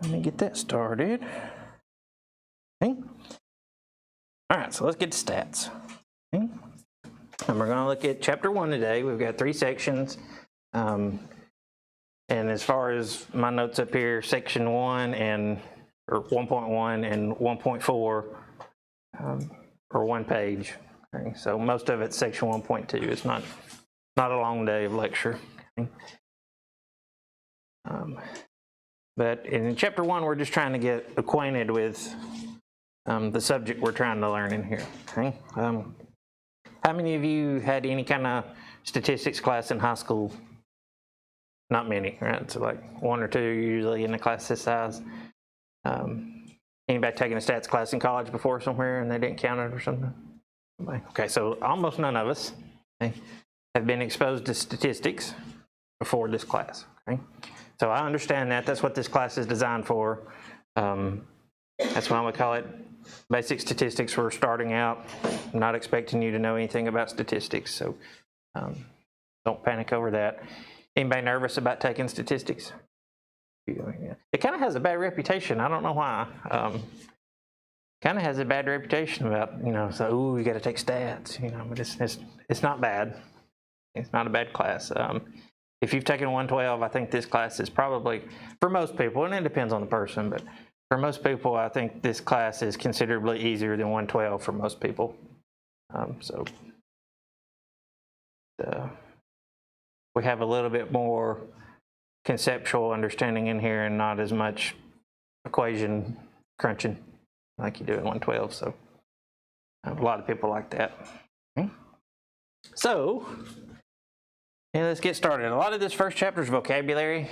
let me get that started. Okay. All right, so let's get to stats. Okay. And we're going to look at chapter 1 today. We've got 3 sections. And as far as my notes up here, section 1 or 1.1 and 1.4 are one page. Okay. So most of it's section 1.2. It's not a long day of lecture. Okay. But in chapter 1, we're just trying to get acquainted with the subject we're trying to learn in here. Okay. How many of you had any kind of statistics class in high school? Not many, right? So like 1 or 2 usually in a class this size. Anybody taking a stats class in college before somewhere and they didn't count it or something? Okay, so almost none of us, okay, have been exposed to statistics before this class. Okay, so I understand that. That's what this class is designed for. That's why we call it basic statistics. We're starting out. I'm not expecting you to know anything about statistics, so don't panic over that. Anybody nervous about taking statistics? It kind of has a bad reputation. I don't know why. Kind of has a bad reputation about, so, ooh, you got to take stats, but it's not bad. It's not a bad class. If you've taken 112, I think this class is probably, for most people, and it depends on the person, but for most people, I think this class is considerably easier than 112 for most people. We have a little bit more conceptual understanding in here and not as much equation crunching like you do in 112. So a lot of people like that. Okay. So let's get started. A lot of this first chapter is vocabulary.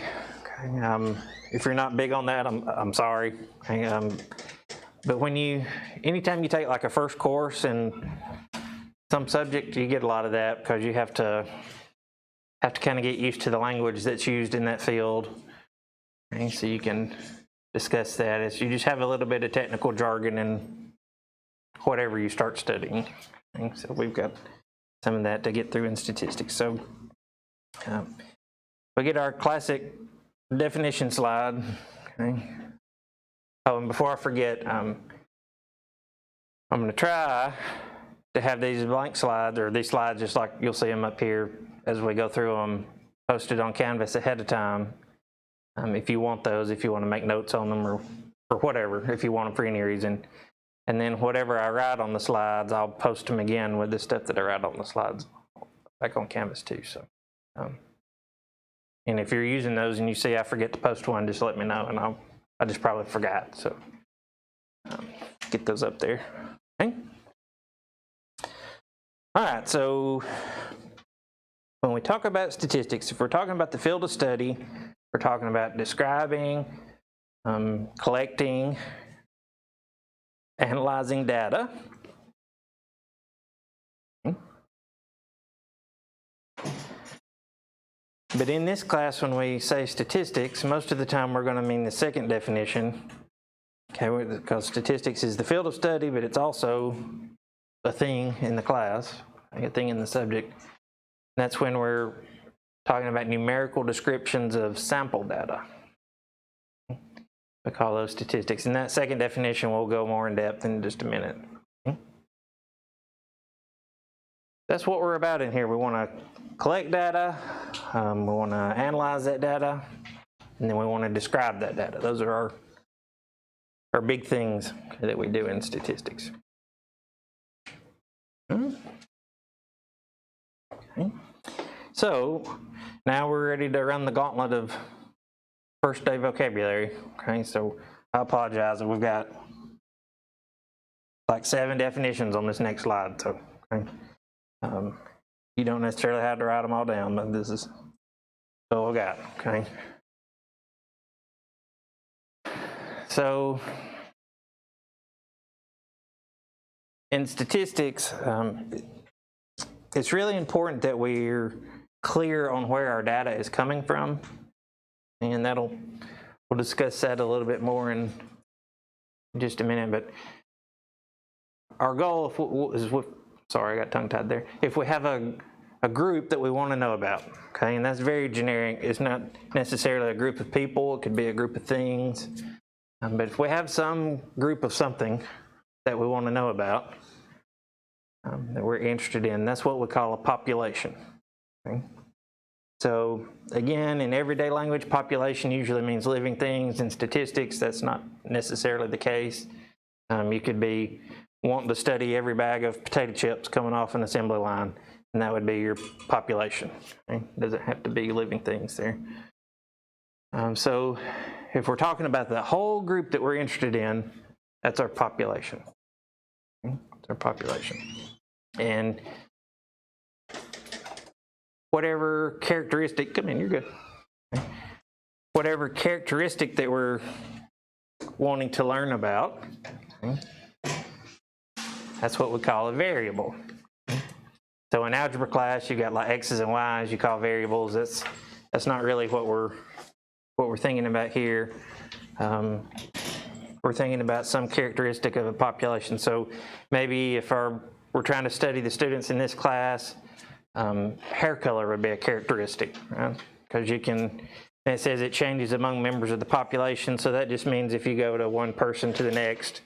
Okay. If you're not big on that, I'm sorry. Okay. But anytime you take like a first course in some subject, you get a lot of that because you have to kind of get used to the language that's used in that field. Okay, so you can discuss that. You just have a little bit of technical jargon in whatever you start studying. Okay, so we've got some of that to get through in statistics. So we get our classic definition slide. Okay. Oh, and before I forget, I'm going to try to have these blank slides, or these slides just like you'll see them up here as we go through them, posted on Canvas ahead of time. If you want those, if you want to make notes on them or whatever, if you want them for any reason. And then whatever I write on the slides, I'll post them again with the stuff that I write on the slides back on Canvas too. So, and if you're using those and you see I forget to post one, just let me know, and I just probably forgot. So get those up there. Okay. All right, so when we talk about statistics, if we're talking about the field of study, we're talking about describing, collecting, analyzing data. Okay. But in this class, when we say statistics, most of the time we're going to mean the second definition. Okay, because statistics is the field of study, but it's also a thing in the class, a thing in the subject. That's when we're talking about numerical descriptions of sample data. We call those statistics. And that second definition we'll go more in depth in just a minute. That's what we're about in here. We want to collect data, we want to analyze that data, and then we want to describe that data. Those are our big things that we do in statistics. Okay. So now we're ready to run the gauntlet of first day vocabulary. Okay, so I apologize. We've got like 7 definitions on this next slide. So okay. You don't necessarily have to write them all down, but this is all I got. Okay. So in statistics, it's really important that we're clear on where our data is coming from, and we'll discuss that a little bit more in just a minute. But our goal is sorry, I got tongue-tied there. If we have a a group that we want to know about, okay? And that's very generic. It's not necessarily a group of people. It could be a group of things. But if we have some group of something that we want to know about, that we're interested in, that's what we call a population, okay? So again, in everyday language, population usually means living things. In statistics, that's not necessarily the case. You could be wanting to study every bag of potato chips coming off an assembly line, and that would be your population. Okay? Doesn't have to be living things there. So if we're talking about the whole group that we're interested in, that's our population. Okay? That's our population. And whatever characteristic, come in, you're good. Okay? Whatever characteristic that we're wanting to learn about, okay, that's what we call a variable. So in algebra class, you got like x's and y's you call variables. That's not really what we're thinking about here. We're thinking about some characteristic of a population. So maybe if we're trying to study the students in this class, hair color would be a characteristic, right? Because it says it changes among members of the population. So that just means if you go to one person to the next,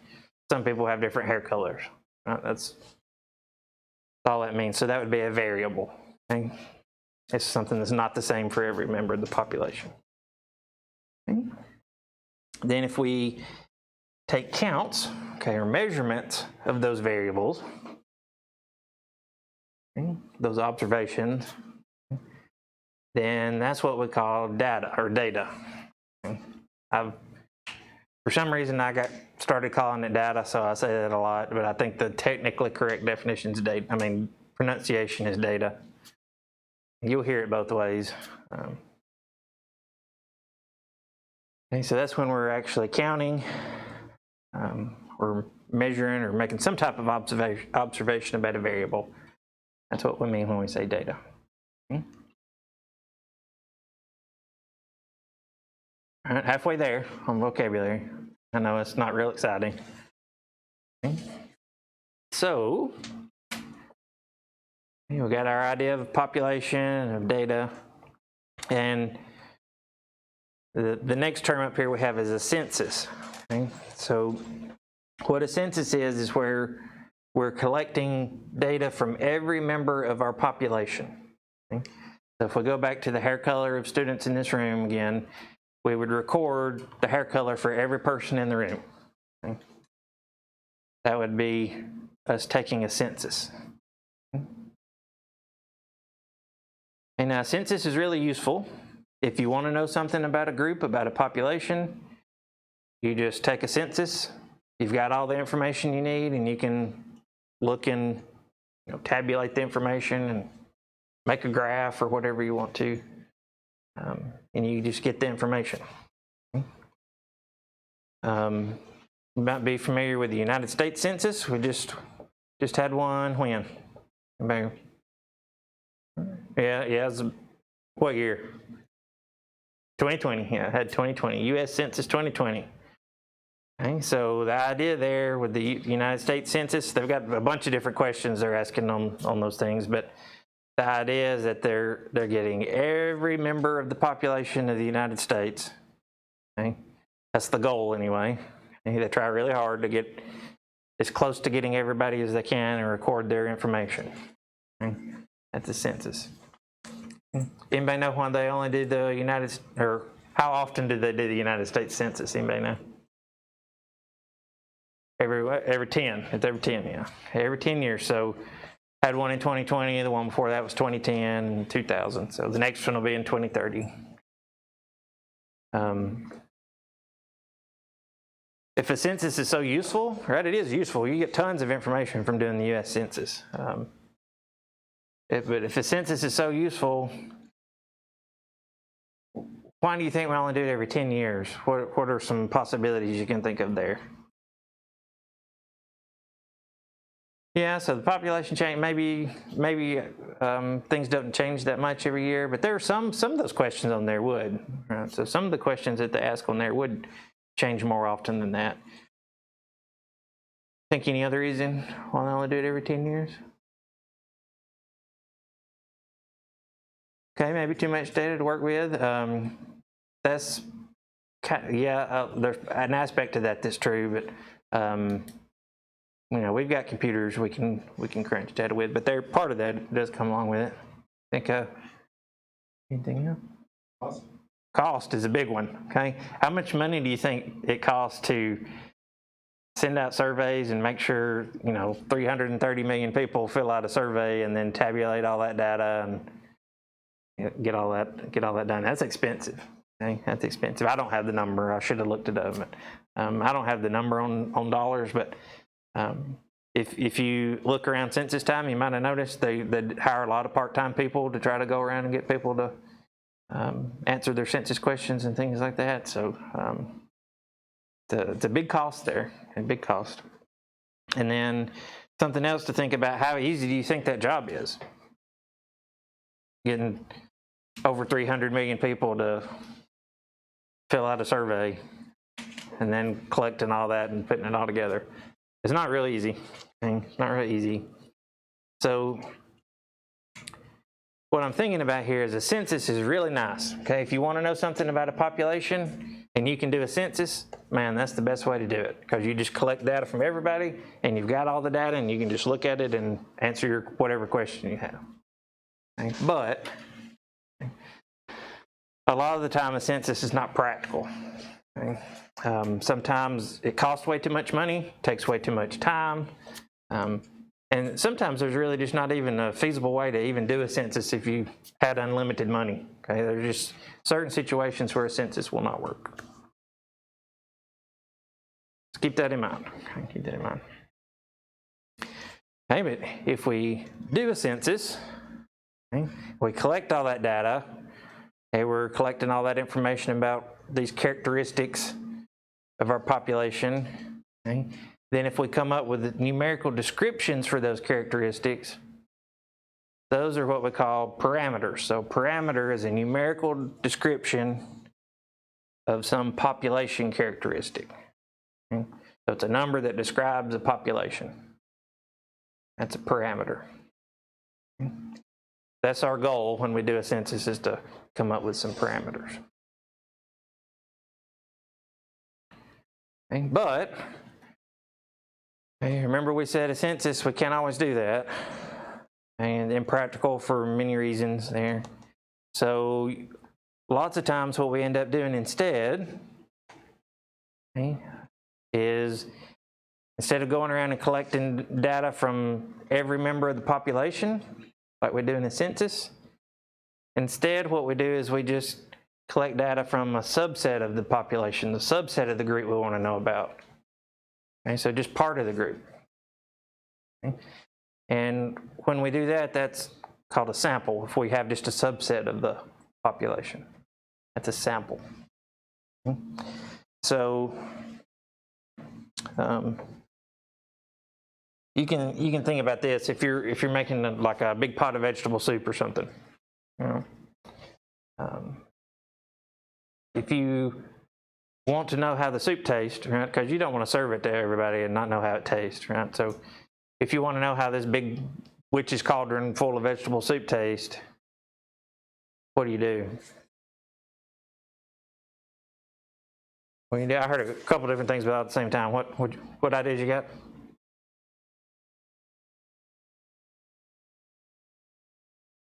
some people have different hair colors. Right? That's all that means. So that would be a variable. Okay? It's something that's not the same for every member of the population. Okay? Then if we take counts, okay, or measurements of those variables, okay, those observations, then that's what we call data or data. Okay? For some reason, I got started calling it data, so I say that a lot, but I think the technically correct definition is data. I mean, pronunciation is data. You'll hear it both ways. Okay, so that's when we're actually counting, or measuring, or making some type of observation about a variable. That's what we mean when we say data. Okay. All right, halfway there on vocabulary. I know it's not real exciting. Okay. So, we got our idea of population, of data, and the next term up here we have is a census. Okay. So, what a census is where we're collecting data from every member of our population. Okay. So if we go back to the hair color of students in this room again, we would record the hair color for every person in the room. Okay. That would be us taking a census. Okay. And a census is really useful. If you want to know something about a group, about a population, you just take a census. You've got all the information you need, and you can look and tabulate the information and make a graph or whatever you want to, and you just get the information. You might be familiar with the United States Census. We just had one when? Yeah. What year? 2020. Yeah, I had 2020. U.S. Census 2020. Okay, so the idea there with the United States Census, they've got a bunch of different questions they're asking on those things, but the idea is that they're getting every member of the population of the United States. Okay, that's the goal anyway. Okay, they try really hard to get as close to getting everybody as they can and record their information. Okay, that's the census. Anybody know why they only do the or how often do they do the United States Census? Anybody know? Every 10. It's every 10, yeah. Every 10 years. So had one in 2020, the one before that was 2010, 2000. So the next one will be in 2030. If a census is so useful, right, it is useful. You get tons of information from doing the U.S. Census. But if a census is so useful, why do you think we only do it every 10 years? What are some possibilities you can think of there? Yeah, so the population change, maybe things don't change that much every year, but there are some of those questions on there would. Right? So some of the questions that they ask on there would change more often than that. Think any other reason why they only do it every 10 years? Okay, maybe too much data to work with. That's there's an aspect to that that's true, but you know, we've got computers we can crunch data with, but they're part of that does come along with it. I think anything else? Cost is a big one. Okay, how much money do you think it costs to send out surveys and make sure, you know, 330 million people fill out a survey and then tabulate all that data and get all that done? That's expensive. Okay, that's expensive. I don't have the number. I should have looked it up, but I don't have the number on dollars. But if you look around census time, you might have noticed they hire a lot of part-time people to try to go around and get people to answer their census questions and things like that. So it's a big cost there, a big cost. And then something else to think about: how easy do you think that job is? Getting over 300 million people to fill out a survey and then collecting all that and putting it all together. It's not real easy. It's not really easy. So what I'm thinking about here is a census is really nice. Okay, if you want to know something about a population and you can do a census, man, that's the best way to do it, because you just collect data from everybody and you've got all the data and you can just look at it and answer your whatever question you have. Okay? But a lot of the time a census is not practical. Okay? Sometimes it costs way too much money, takes way too much time, and sometimes there's really just not even a feasible way to even do a census if you had unlimited money. Okay, there's just certain situations where a census will not work. Let's keep that in mind. Okay, keep that in mind. Okay, but if we do a census, okay, we collect all that data. Okay, we're collecting all that information about these characteristics of our population. Okay. Then if we come up with numerical descriptions for those characteristics, those are what we call parameters. So parameter is a numerical description of some population characteristic. Okay. So it's a number that describes a population. That's a parameter. Okay. That's our goal when we do a census, is to come up with some parameters. Okay, but remember we said a census, we can't always do that, and impractical for many reasons there. So lots of times what we end up doing instead, okay, is instead of going around and collecting data from every member of the population like we do in a census, instead what we do is we just collect data from a subset of the population, the subset of the group we want to know about. Okay, so just part of the group. Okay. And when we do that, that's called a sample. If we have just a subset of the population, that's a sample. Okay. So you can think about this if you're making like a big pot of vegetable soup or something. You know, if you want to know how the soup tastes, right? Because you don't want to serve it to everybody and not know how it tastes, right? So if you want to know how this big witch's cauldron full of vegetable soup tastes, what do you do? Well, you do. I heard a couple different things about it at the same time. What ideas you got?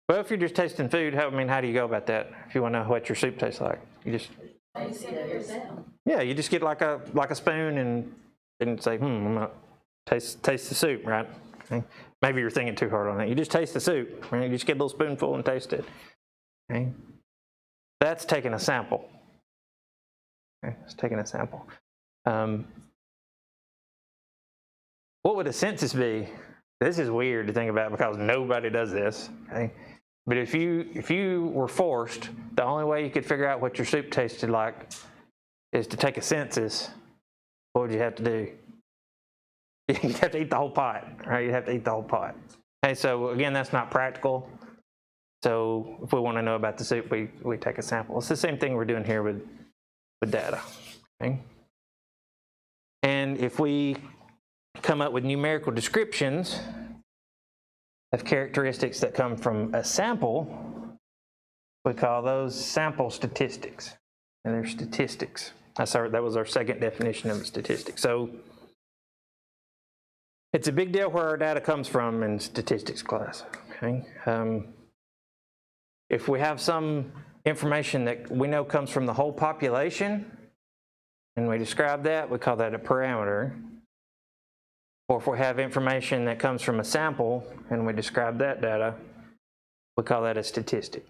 Well, if you're just tasting food, how do you go about that? If you want to know what your soup tastes like, you just taste it yourself. Yeah, you just get like a spoon and say, I'm gonna taste the soup, right? Okay. Maybe you're thinking too hard on that. You just taste the soup, right? You just get a little spoonful and taste it. Okay. That's taking a sample. Okay, it's taking a sample. What would a census be? This is weird to think about because nobody does this. Okay. But if you were forced, the only way you could figure out what your soup tasted like is to take a census, what would you have to do? You'd have to eat the whole pot, right? You'd have to eat the whole pot. Okay, so again, that's not practical. So if we want to know about the soup, we take a sample. It's the same thing we're doing here with data. Okay? And if we come up with numerical descriptions of characteristics that come from a sample, We call those sample statistics, and they're statistics. That was our second definition of statistics. So it's a big deal where our data comes from in statistics class. Okay. If we have some information that we know comes from the whole population, and we describe that, we call that a parameter. Or if we have information that comes from a sample and we describe that data, we call that a statistic.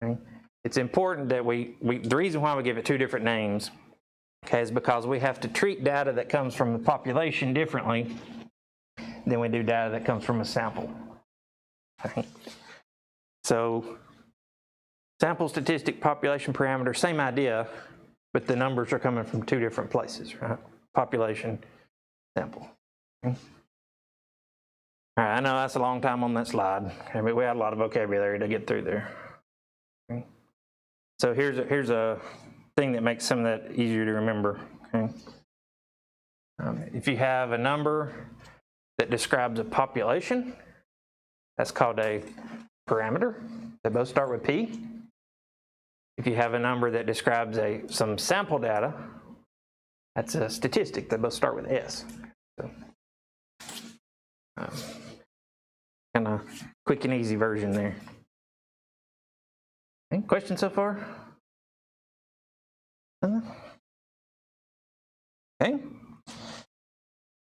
Okay? It's important that the reason why we give it two different names, okay, is because we have to treat data that comes from the population differently than we do data that comes from a sample. Okay? So sample, statistic, population, parameter, same idea, but the numbers are coming from two different places, right? Population, sample. Okay. All right, I know that's a long time on that slide, okay, but we had a lot of vocabulary to get through there. Okay. So here's a thing that makes some of that easier to remember. Okay. If you have a number that describes a population, that's called a parameter. They both start with P. If you have a number that describes some sample data, that's a statistic. They both start with S. So, kind of quick and easy version there. Any questions so far? Okay.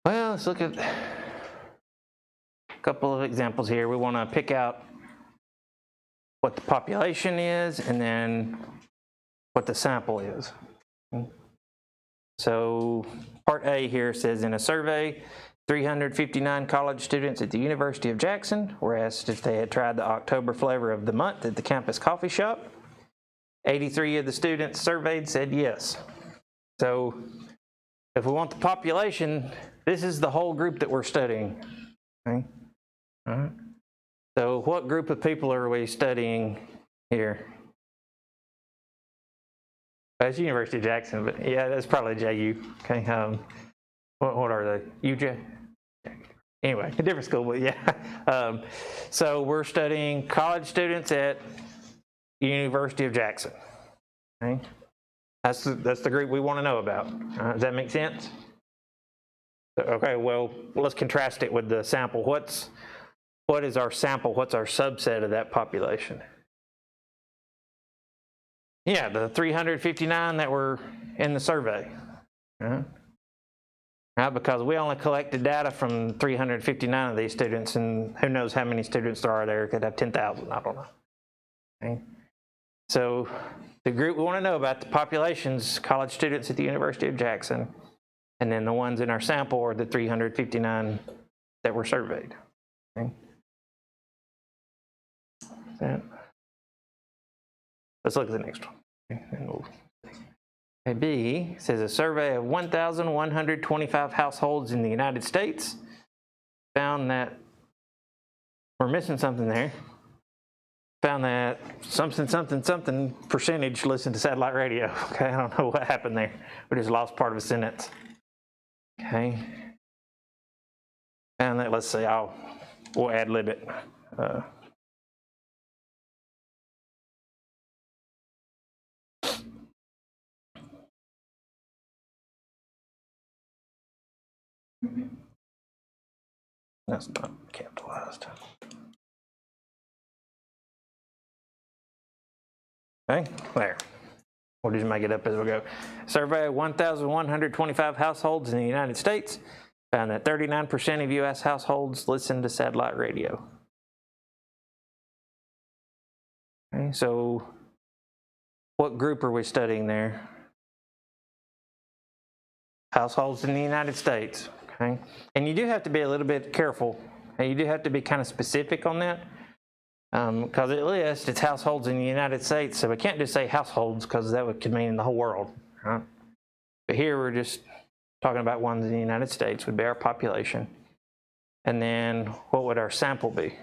Well, let's look at a couple of examples here. We want to pick out what the population is and then what the sample is. So part A here says, in a survey, 359 college students at the University of Jackson were asked if they had tried the October flavor of the month at the campus coffee shop. 83 of the students surveyed said yes. So if we want the population, this is the whole group that we're studying. Okay. All right. So what group of people are we studying here? That's University of Jackson, but yeah, that's probably JU. Okay. What are they? UJ? Anyway, a different school, but yeah. So we're studying college students at University of Jackson. Okay. That's the group we want to know about. Does that make sense? Okay, well, let's contrast it with the sample. What is our sample? What's our subset of that population? Yeah, the 359 that were in the survey. Because we only collected data from 359 of these students, and who knows how many students there are there. It could have 10,000, I don't know. Okay. So the group we want to know about, the population's college students at the University of Jackson, and then the ones in our sample are the 359 that were surveyed. Okay. Let's look at the next one. Okay. B says, a survey of 1,125 households in the United States found that, we're missing something there, found that something percentage listen to satellite radio. Okay, I don't know what happened there. We just lost part of a sentence. Okay. And that, let's see, we'll ad lib it. That's not capitalized. Okay, there. We'll just make it up as we go. Survey of 1,125 households in the United States found that 39% of U.S. households listen to satellite radio. Okay, so what group are we studying there? Households in the United States. Okay, and you do have to be a little bit careful. And you do have to be kind of specific on that. Because it lists it's households in the United States, so we can't just say households because that could mean the whole world, right? But here we're just talking about ones in the United States, would be our population. And then what would our sample be?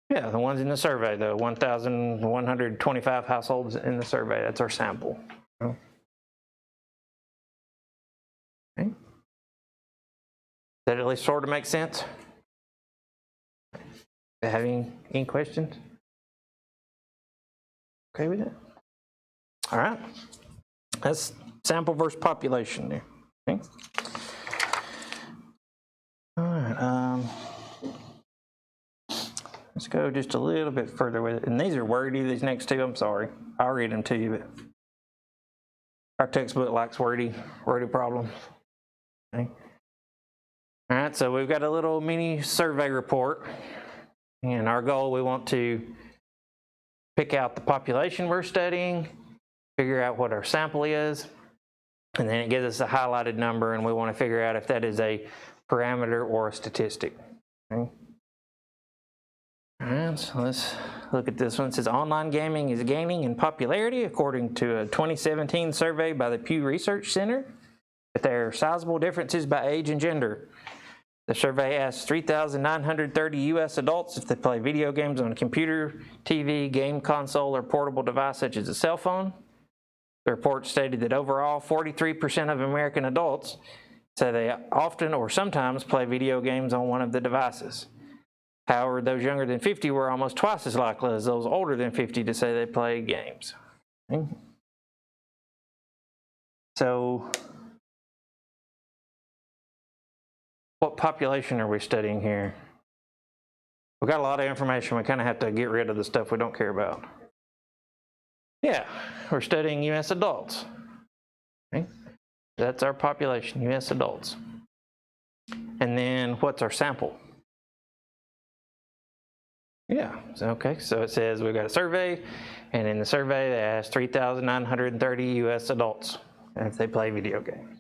Yeah, the ones in the survey, the 1,125 households in the survey, that's our sample. Okay. Does that at least sort of make sense? Having any questions? Okay with that? All right. That's sample versus population there. Okay. All right. Let's go just a little bit further with it. And these are wordy, these next two. I'm sorry. I'll read them to you, but our textbook likes wordy problems. Okay. All right, so we've got a little mini survey report. And our goal, we want to pick out the population we're studying, figure out what our sample is, and then it gives us a highlighted number, and we want to figure out if that is a parameter or a statistic. Okay. All right, so let's look at this one. It says online gaming is gaining in popularity according to a 2017 survey by the Pew Research Center, but there are sizable differences by age and gender. The survey asked 3,930 U.S. adults if they play video games on a computer, TV, game console, or portable device such as a cell phone. The report stated that overall, 43% of American adults say they often or sometimes play video games on one of the devices. However, those younger than 50 were almost twice as likely as those older than 50 to say they play games. Okay. So, what population are we studying here? We've got a lot of information. We kind of have to get rid of the stuff we don't care about. Yeah, we're studying U.S. adults. Okay. That's our population, U.S. adults. And then what's our sample? Yeah, okay, so it says we've got a survey, and in the survey they asked 3,930 U.S. adults if they play video games.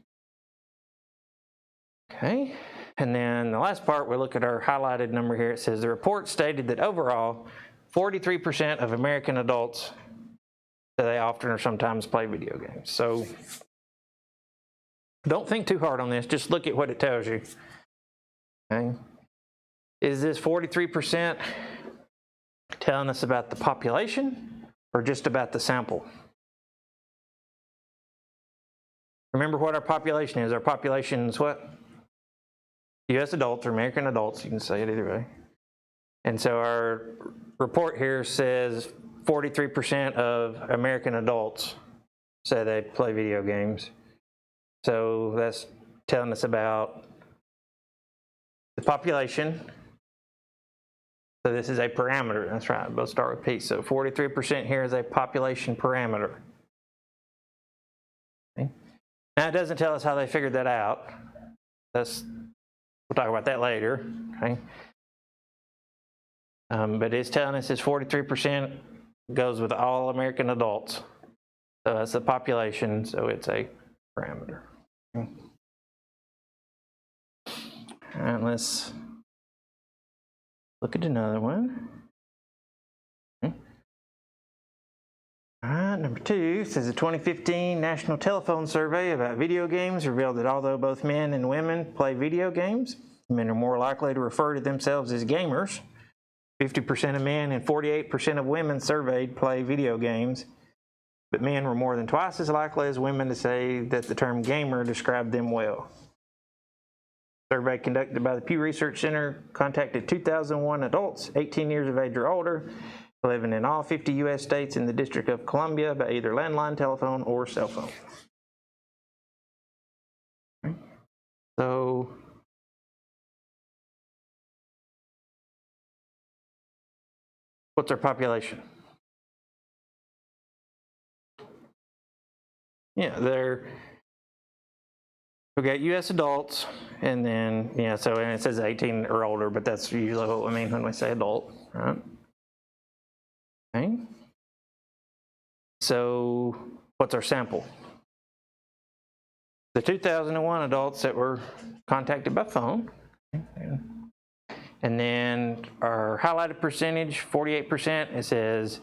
Okay, and then the last part, we look at our highlighted number here. It says the report stated that overall, 43% of American adults say they often or sometimes play video games. So don't think too hard on this, just look at what it tells you. Okay, is this 43% telling us about the population or just about the sample? Remember what our population is. Our population is what? U.S. adults or American adults, you can say it either way. And so our report here says 43% of American adults say they play video games. So that's telling us about the population. So this is a parameter, that's right, both start with P. So 43% here is a population parameter. Okay. Now it doesn't tell us how they figured that out. We'll talk about that later. Okay. But it's telling us this 43% goes with all American adults. So that's the population, so it's a parameter. Okay. All right, let's look at another one. Okay. All right, number 2 says a 2015 National Telephone Survey about video games revealed that although both men and women play video games, men are more likely to refer to themselves as gamers. 50% of men and 48% of women surveyed play video games, but men were more than twice as likely as women to say that the term gamer described them well. Survey conducted by the Pew Research Center contacted 2001 adults 18 years of age or older living in all 50 U.S. states in the District of Columbia by either landline telephone or cell phone. Okay. So what's our population? Yeah, we've got U.S. adults, and then, yeah, so and it says 18 or older, but that's usually what we mean when we say adult, right? Okay. So what's our sample? The 2001 adults that were contacted by phone. Okay. And then our highlighted percentage, 48%, it says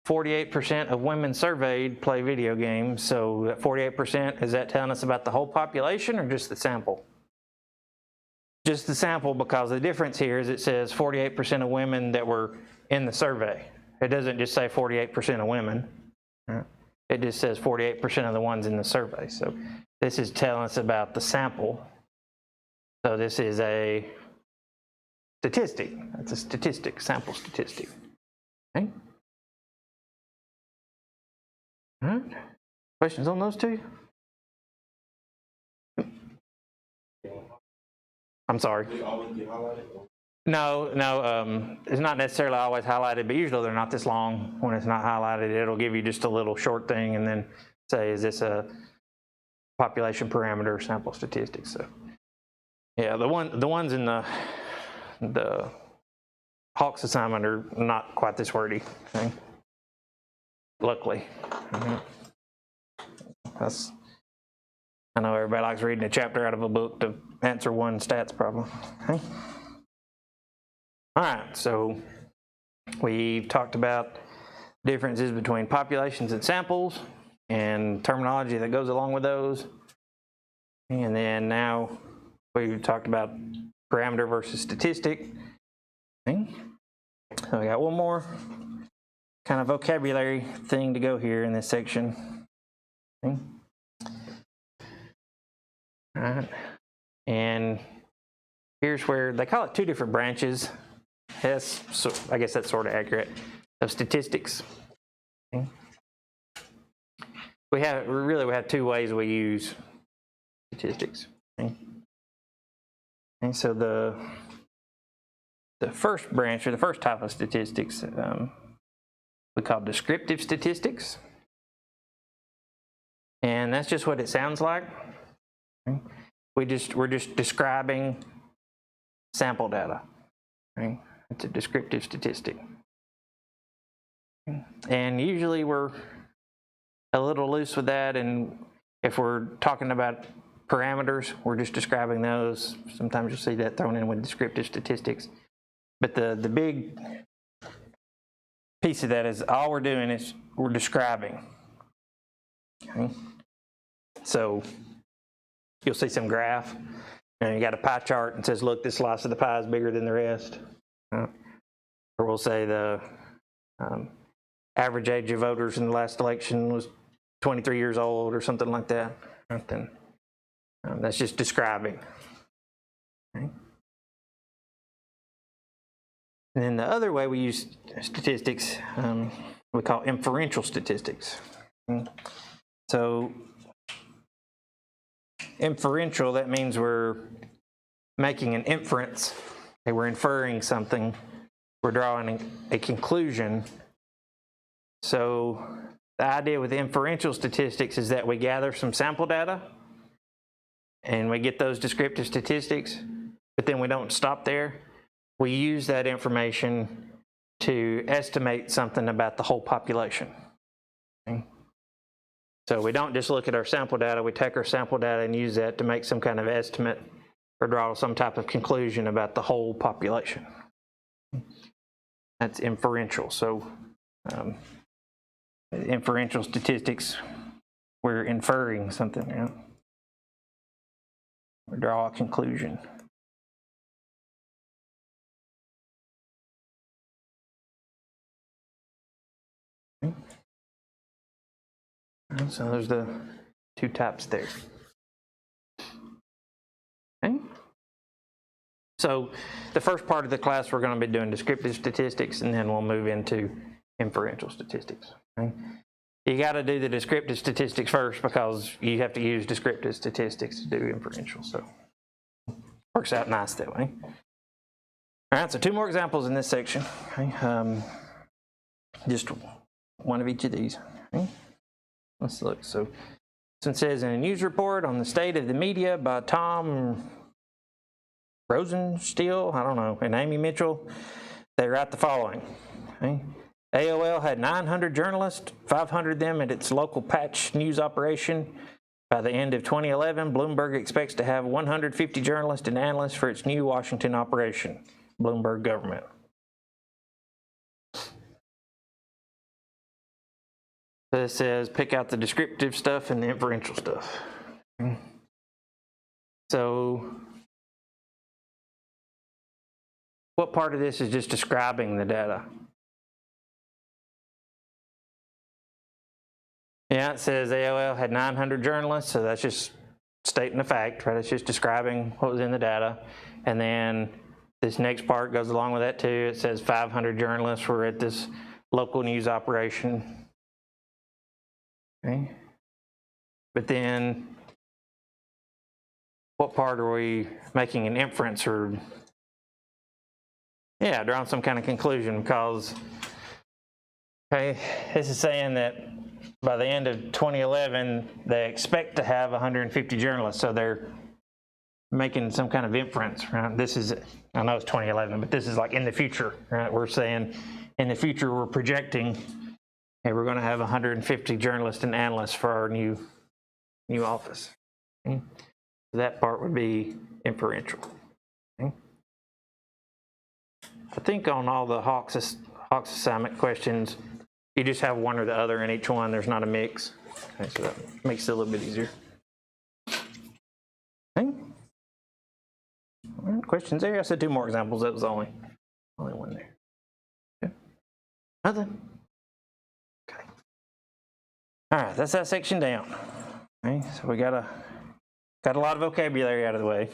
48% of women surveyed play video games. So that 48%, is that telling us about the whole population or just the sample? Just the sample, because the difference here is it says 48% of women that were in the survey. It doesn't just say 48% of women. It just says 48% of the ones in the survey. So this is telling us about the sample. So this is a statistic. That's a statistic, sample statistic. Okay. All right. Questions on those two? I'm sorry. They always get highlighted? No, it's not necessarily always highlighted, but usually they're not this long. When it's not highlighted, it'll give you just a little short thing and then say, is this a population parameter or sample statistics? So yeah, the ones in the Hawks assignment are not quite this wordy, okay? Luckily. I know everybody likes reading a chapter out of a book to answer one stats problem. Okay? All right, so we've talked about differences between populations and samples and terminology that goes along with those. And then now we've talked about parameter versus statistic. Okay. So we got one more kind of vocabulary thing to go here in this section. Okay. All right. And here's where they call it two different branches. Yes, so I guess that's sort of accurate, of statistics. Okay. We have two ways we use statistics. Okay. And so the first branch, or the first type of statistics, we call descriptive statistics. And that's just what it sounds like. Okay. We're just describing sample data. Okay. It's a descriptive statistic. Okay. And usually we're a little loose with that, and if we're talking about parameters, we're just describing those. Sometimes you'll see that thrown in with descriptive statistics. But the big piece of that is all we're doing is we're describing. Okay. So you'll see some graph, and you got a pie chart and says, look, this slice of the pie is bigger than the rest. Or we'll say the average age of voters in the last election was 23 years old or something like that. Then that's just describing. Okay. And then the other way we use statistics, we call inferential statistics. Okay. So inferential, that means we're making an inference. Okay, we're inferring something. We're drawing a conclusion. So the idea with inferential statistics is that we gather some sample data and we get those descriptive statistics, but then we don't stop there. We use that information to estimate something about the whole population. Okay. So we don't just look at our sample data, we take our sample data and use that to make some kind of estimate or draw some type of conclusion about the whole population. That's inferential. So inferential statistics, we're inferring something, you know? We draw a conclusion. Okay. So there's the two types there. Okay. So the first part of the class, we're going to be doing descriptive statistics, and then we'll move into inferential statistics. Okay. You got to do the descriptive statistics first because you have to use descriptive statistics to do inferential. So works out nice that way. All right, so two more examples in this section. Okay. Just one of each of these. Okay. Let's look. So this one says, in a news report on the state of the media by Tom Rosenstiel, I don't know, and Amy Mitchell, they write the following. Okay. AOL had 900 journalists, 500 of them at its local patch news operation. By the end of 2011, Bloomberg expects to have 150 journalists and analysts for its new Washington operation, Bloomberg government. This says pick out the descriptive stuff and the inferential stuff. Okay. So what part of this is just describing the data? Yeah, it says AOL had 900 journalists, so that's just stating the fact, right? It's just describing what was in the data. And then this next part goes along with that too. It says 500 journalists were at this local news operation. Okay. But then what part are we making an inference or, yeah, drawing some kind of conclusion? Because, okay, this is saying that by the end of 2011, they expect to have 150 journalists, so they're making some kind of inference, right? This is, I know it's 2011, but this is like in the future, right? We're saying in the future, we're projecting, hey, we're going to have 150 journalists and analysts for our new office. Okay? That part would be inferential. Okay? I think on all the Hawks assignment questions, you just have one or the other in each one. There's not a mix. Okay, so that makes it a little bit easier. Okay. All right, questions there? I said 2 more examples. That was the only one there. Okay. Nothing? Okay. All right, that's that section down. Okay, so we got a lot of vocabulary out of the way.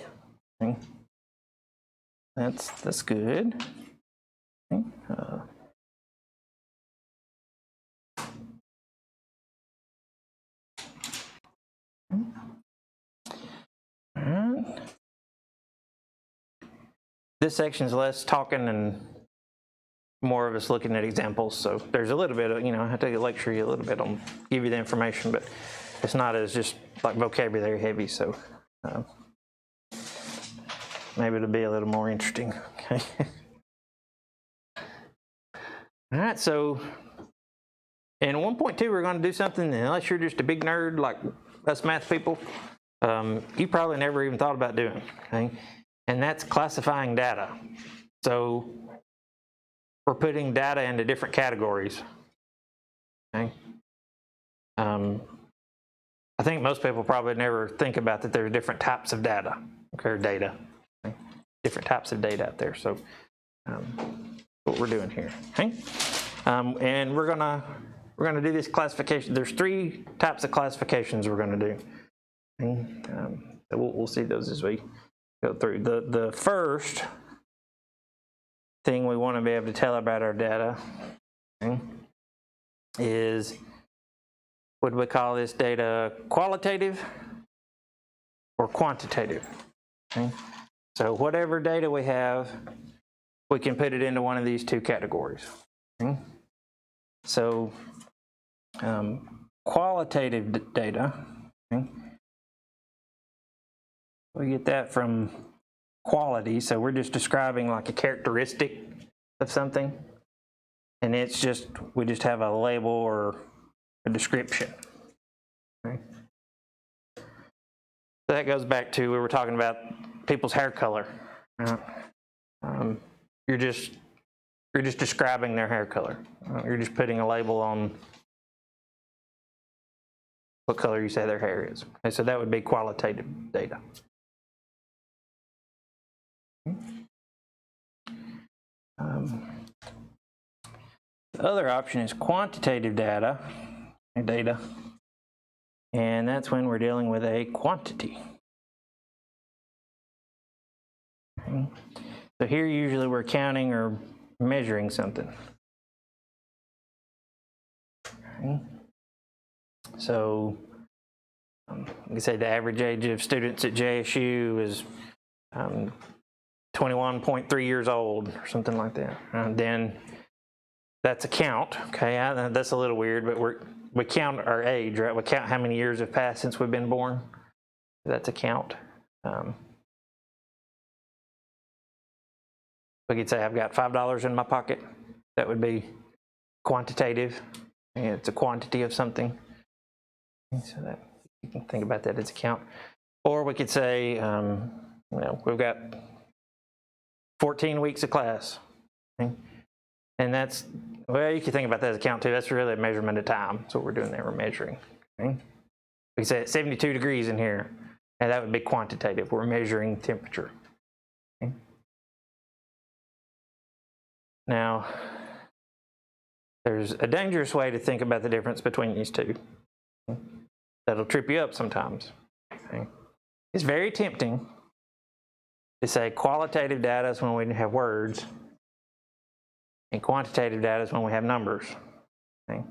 Okay. That's good. Okay. All right. This section is less talking and more of us looking at examples. So there's a little bit of, I have to lecture you a little bit on, give you the information, but it's not as just like vocabulary heavy. So maybe it'll be a little more interesting. Okay. All right. So in 1.2, we're going to do something, unless you're just a big nerd like us math people, you probably never even thought about doing. Okay. And that's classifying data. So we're putting data into different categories. Okay. I think most people probably never think about that there's different types of data, okay, or data. Okay. Different types of data out there. So what we're doing here. Okay. And we're gonna do this classification. There's 3 types of classifications we're gonna do. Okay. So we'll see those as we go through. The first thing we want to be able to tell about our data, okay, is, would we call this data qualitative or quantitative? Okay. So whatever data we have, we can put it into one of these 2 categories. Okay. So qualitative data, okay, we get that from quality, so we're just describing like a characteristic of something, and it's just, we just have a label or a description. Okay. So that goes back to, we were talking about people's hair color. You're just describing their hair color. You're just putting a label on what color you say their hair is. Okay, so that would be qualitative data. The other option is quantitative data, and that's when we're dealing with a quantity. Okay. So here usually we're counting or measuring something. Okay. So we say the average age of students at JSU is 21.3 years old or something like that. And then that's a count. Okay, that's a little weird, but we count our age, right? We count how many years have passed since we've been born. That's a count. We could say I've got $5 in my pocket. That would be quantitative. And it's a quantity of something. So that you can think about that as a count. Or we could say, we've got 14 weeks of class. Okay? And that's, well, you can think about that as a count too. That's really a measurement of time. That's what we're doing there. We're measuring. Okay? We could say it's 72 degrees in here, and that would be quantitative. We're measuring temperature. Okay? Now, there's a dangerous way to think about the difference between these 2. Okay? That'll trip you up sometimes. Okay? It's very tempting to say qualitative data is when we have words, and quantitative data is when we have numbers. Okay?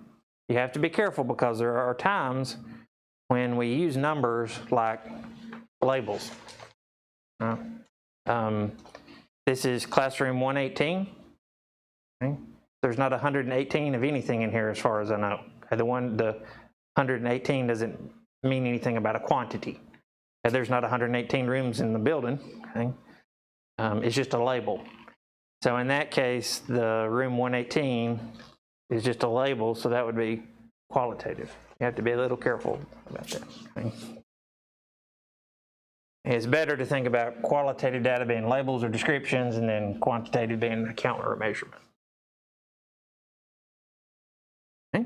you have to be careful because there are times when we use numbers like labels. This is classroom 118. Okay. There's not 118 of anything in here as far as I know. The 118 doesn't mean anything about a quantity. There's not 118 rooms in the building. Okay. It's just a label. So in that case, the room 118 is just a label, so that would be qualitative. You have to be a little careful about that. Okay. It's better to think about qualitative data being labels or descriptions, and then quantitative being a count or a measurement. Okay.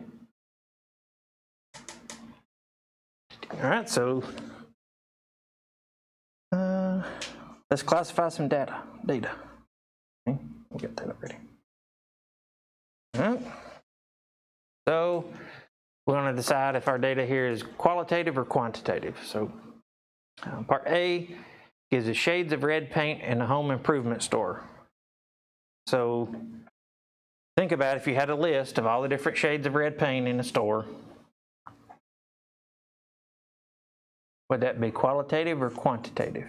All right, so let's classify some data. Okay. We'll get that already. All right. So we're going to decide if our data here is qualitative or quantitative. So part A gives us shades of red paint in a home improvement store. So think about if you had a list of all the different shades of red paint in a store. Would that be qualitative or quantitative?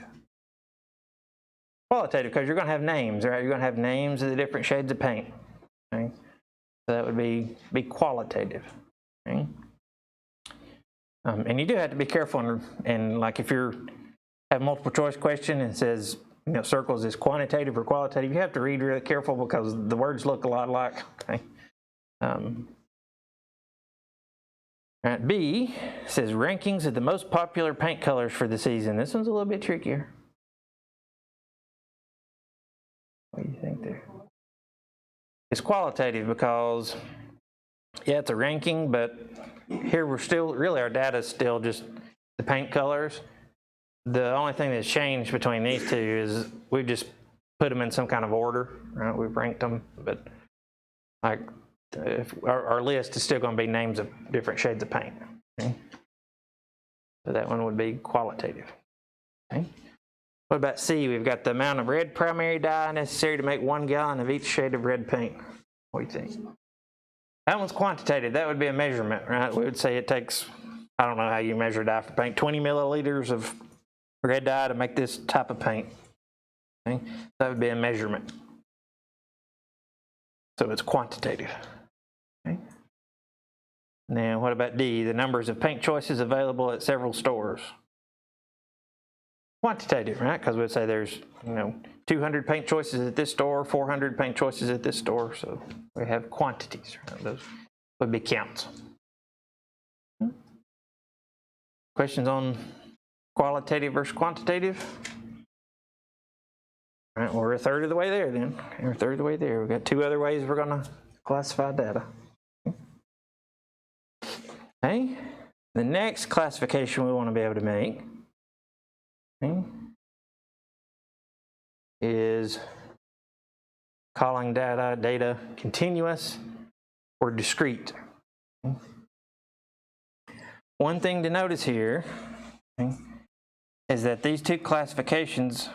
Qualitative, because you're going to have names, right? You're going to have names of the different shades of paint. Okay? So that would be qualitative. Okay? And you do have to be careful, and like if you have multiple choice question and it says, you know, circles is quantitative or qualitative, you have to read really careful because the words look a lot alike. Okay. Right, B says rankings of the most popular paint colors for the season. This one's a little bit trickier. What do you think there? It's qualitative because, yeah, it's a ranking, but here we're still, really our data is still just the paint colors. The only thing that's changed between these two is we've just put them in some kind of order, right? We've ranked them, but like if our list is still going to be names of different shades of paint. Okay? So that one would be qualitative. Okay? What about C? We've got the amount of red primary dye necessary to make 1 gallon of each shade of red paint. What do you think? That one's quantitative. That would be a measurement, right? We would say it takes, I don't know how you measure dye for paint, 20 milliliters of red dye to make this type of paint. Okay? That would be a measurement. So it's quantitative. Okay? Now, what about D? The numbers of paint choices available at several stores. Quantitative, right? Because we'd say there's, 200 paint choices at this store, 400 paint choices at this store. So we have quantities. Right? Those would be counts. Questions on qualitative versus quantitative? All right, well, we're a third of the way there then. Okay, we're a third of the way there. We've got 2 other ways we're going to classify data. Okay, the next classification we want to be able to make is calling data continuous or discrete. One thing to notice here is that these 2 classifications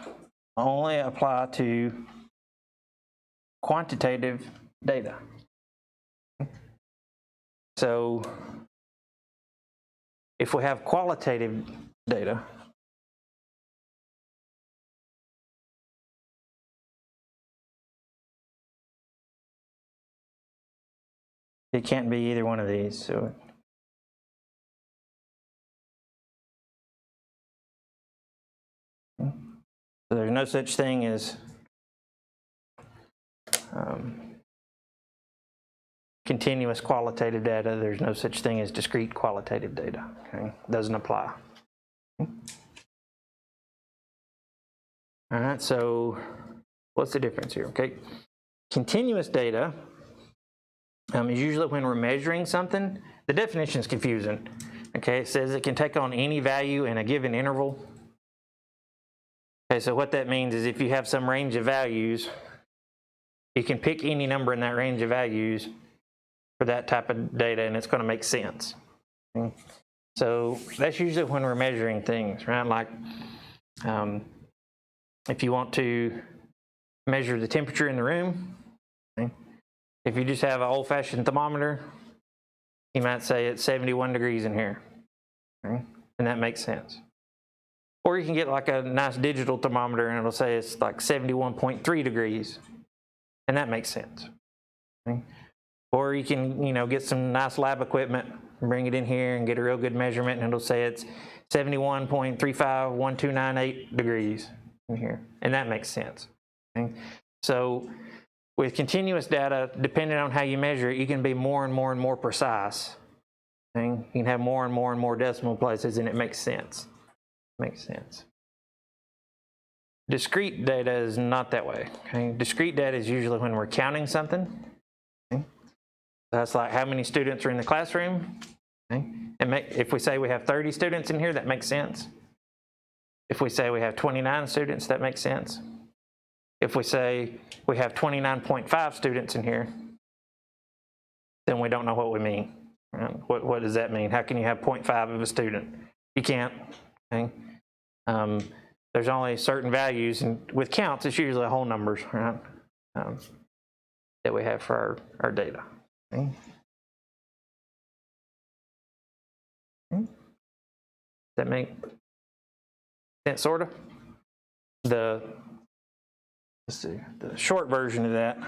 only apply to quantitative data. So if we have qualitative data, it can't be either one of these. So there's no such thing as continuous qualitative data. There's no such thing as discrete qualitative data. Okay, doesn't apply. Okay. All right, so what's the difference here? Okay, continuous data is usually when we're measuring something. The definition is confusing. Okay, it says it can take on any value in a given interval. Okay, so what that means is if you have some range of values, you can pick any number in that range of values for that type of data, and it's going to make sense. Okay? So that's usually when we're measuring things, right? Like if you want to measure the temperature in the room, okay? If you just have an old-fashioned thermometer, you might say it's 71 degrees in here, okay? And that makes sense. Or you can get like a nice digital thermometer and it'll say it's like 71.3 degrees, and that makes sense. Okay? Or you can, get some nice lab equipment and bring it in here and get a real good measurement, and it'll say it's 71.351298 degrees in here, and that makes sense. Okay? So with continuous data, depending on how you measure it, you can be more and more and more precise. Okay? You can have more and more and more decimal places, and it makes sense. Makes sense. Discrete data is not that way. Okay? Discrete data is usually when we're counting something. Okay? That's like how many students are in the classroom. Okay? And if we say we have 30 students in here, that makes sense. If we say we have 29 students, that makes sense. If we say we have 29.5 students in here, then we don't know what we mean. Right? What does that mean? How can you have 0.5 of a student? You can't. Okay? There's only certain values, and with counts, it's usually whole numbers, right? That we have for our data. Okay? Does that make sense, sort of? Let's see, the short version of that.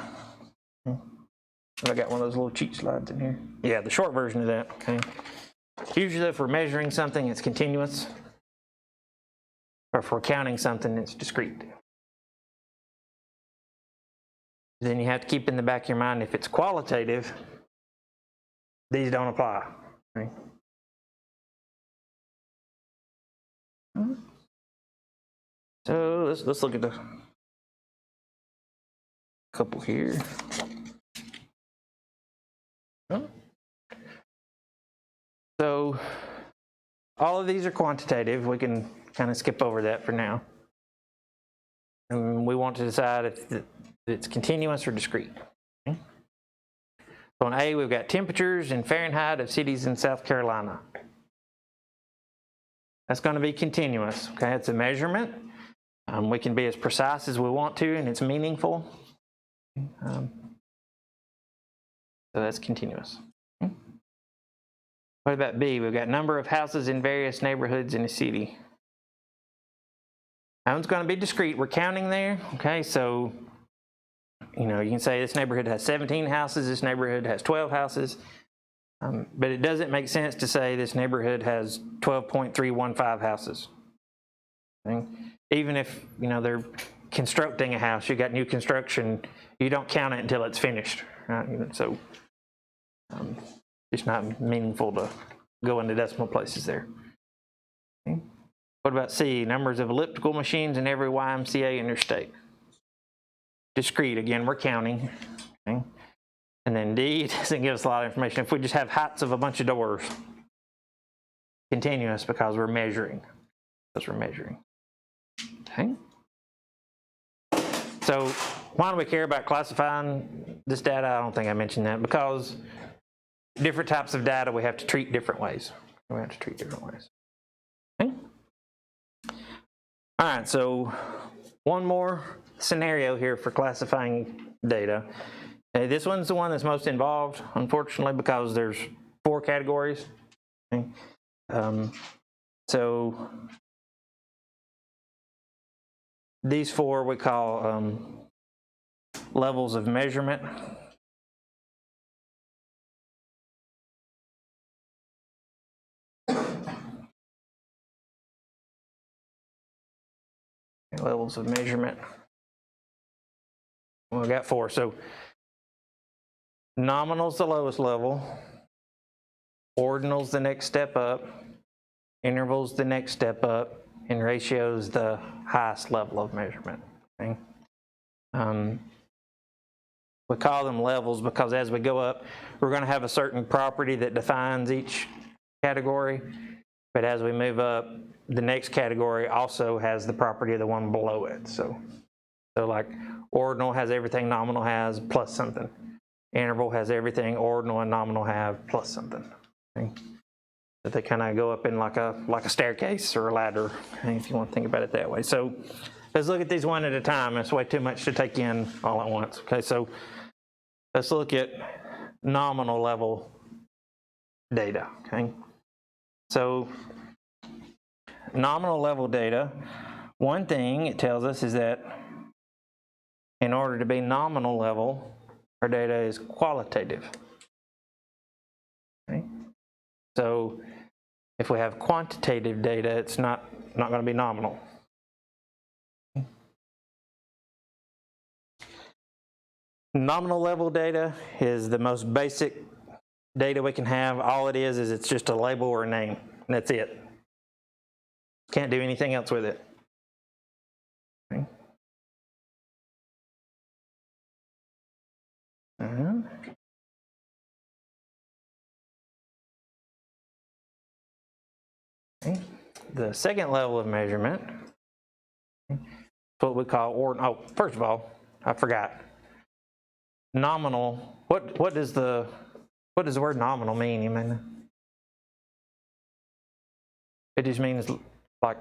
I got one of those little cheat slides in here. Yeah, the short version of that, okay? Usually if we're measuring something, it's continuous. Or if we're counting something, it's discrete. Then you have to keep in the back of your mind, if it's qualitative, these don't apply. Okay? So let's look at the couple here. So all of these are quantitative. We can kind of skip over that for now. And we want to decide if it's continuous or discrete. Okay? So on A, we've got temperatures in Fahrenheit of cities in South Carolina. That's going to be continuous. Okay, it's a measurement. We can be as precise as we want to, and it's meaningful. So that's continuous. Okay. What about B? We've got number of houses in various neighborhoods in a city. That one's going to be discrete. We're counting there. Okay, so you can say this neighborhood has 17 houses, this neighborhood has 12 houses. But it doesn't make sense to say this neighborhood has 12.315 houses. Okay? Even if they're constructing a house, you got new construction, you don't count it until it's finished. Right? So it's not meaningful to go into decimal places there. Okay? What about C? Numbers of elliptical machines in every YMCA interstate. Discrete, again, we're counting. Okay? And then D doesn't give us a lot of information. If we just have heights of a bunch of doors, continuous because we're measuring. Okay. So why do we care about classifying this data? I don't think I mentioned that, because different types of data we have to treat different ways. Okay. All right, so one more scenario here for classifying data. This one's the one that's most involved, unfortunately, because there's 4 categories. Okay. So these 4 we call levels of measurement. Levels of measurement. Well, we got 4. So nominal's the lowest level, ordinal's the next step up, interval's the next step up, and ratio's the highest level of measurement. Okay? We call them levels because as we go up, we're going to have a certain property that defines each category, but as we move up, the next category also has the property of the one below it. So like ordinal has everything nominal has plus something. Interval has everything ordinal and nominal have plus something. Okay? But they kind of go up in like a staircase or a ladder, okay, if you want to think about it that way. So let's look at these one at a time. It's way too much to take in all at once. Okay, so let's look at nominal level data, okay? So nominal level data, one thing it tells us is that in order to be nominal level, our data is qualitative. Okay? So if we have quantitative data, it's not going to be nominal. Nominal level data is the most basic data we can have. All it is it's just a label or a name, and that's it. Can't do anything else with it. Okay. Okay. The second level of measurement is what we call first of all, I forgot. Nominal. What does the word nominal mean? You mean? It just means like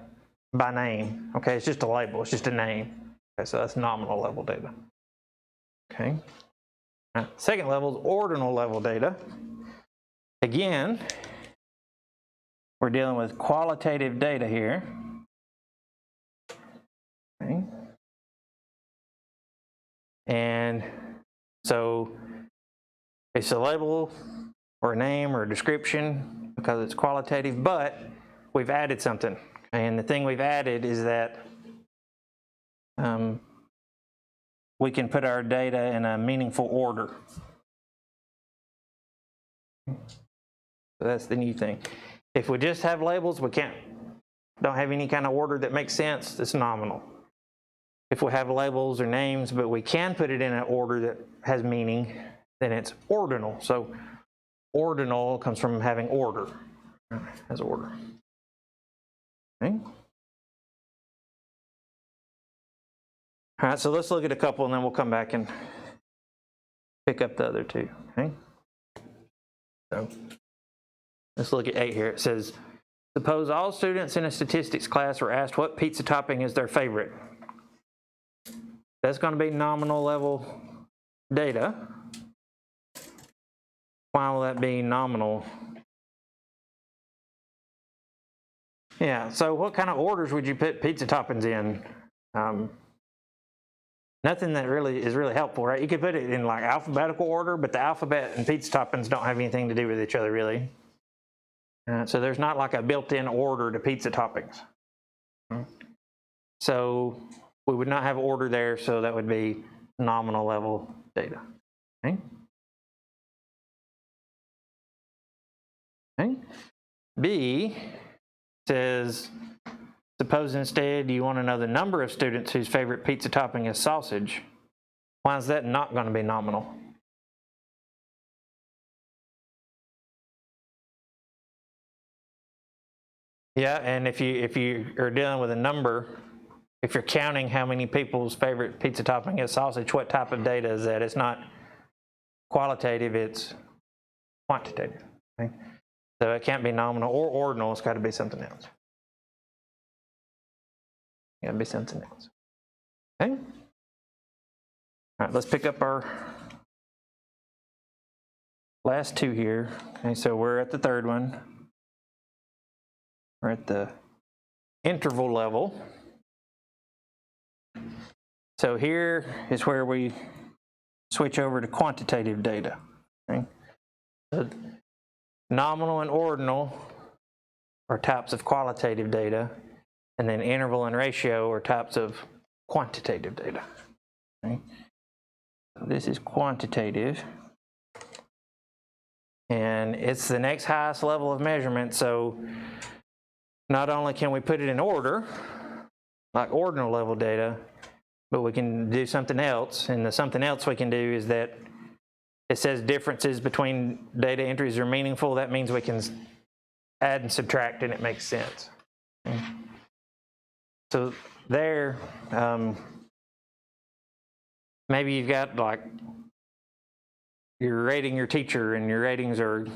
by name. Okay, it's just a label. It's just a name. Okay, so that's nominal level data. Okay. Now, second level is ordinal level data. Again, we're dealing with qualitative data here. Okay. And so it's a label or a name or a description because it's qualitative, but we've added something. And the thing we've added is that we can put our data in a meaningful order. So that's the new thing. If we just have labels, don't have any kind of order that makes sense, it's nominal. If we have labels or names, but we can put it in an order that has meaning, then it's ordinal. So ordinal comes from having order, as order. Okay. All right, so let's look at a couple and then we'll come back and pick up the other two. Okay. So let's look at 8 here. It says, suppose all students in a statistics class were asked what pizza topping is their favorite. That's going to be nominal level data. Why will that be nominal? Yeah, so what kind of orders would you put pizza toppings in? Nothing that is really helpful, right? You could put it in like alphabetical order, but the alphabet and pizza toppings don't have anything to do with each other, really. So there's not like a built-in order to pizza toppings. So we would not have order there, so that would be nominal level data. Okay. Okay. B says, suppose instead you want to know the number of students whose favorite pizza topping is sausage. Why is that not going to be nominal? Yeah, and if you are dealing with a number, if you're counting how many people's favorite pizza topping is sausage, what type of data is that? It's not qualitative, it's quantitative. Okay? So it can't be nominal or ordinal, it's got to be something else. Got to be something else. Okay? All right, let's pick up our last two here. Okay, so we're at the third one. We're at the interval level. So here is where we switch over to quantitative data. Okay? So nominal and ordinal are types of qualitative data, and then interval and ratio are types of quantitative data. Okay? This is quantitative, and it's the next highest level of measurement, so not only can we put it in order, like ordinal level data, but we can do something else, and the something else we can do is that it says differences between data entries are meaningful. That means we can add and subtract and it makes sense. Okay. So there, maybe you've got like, you're rating your teacher and your ratings are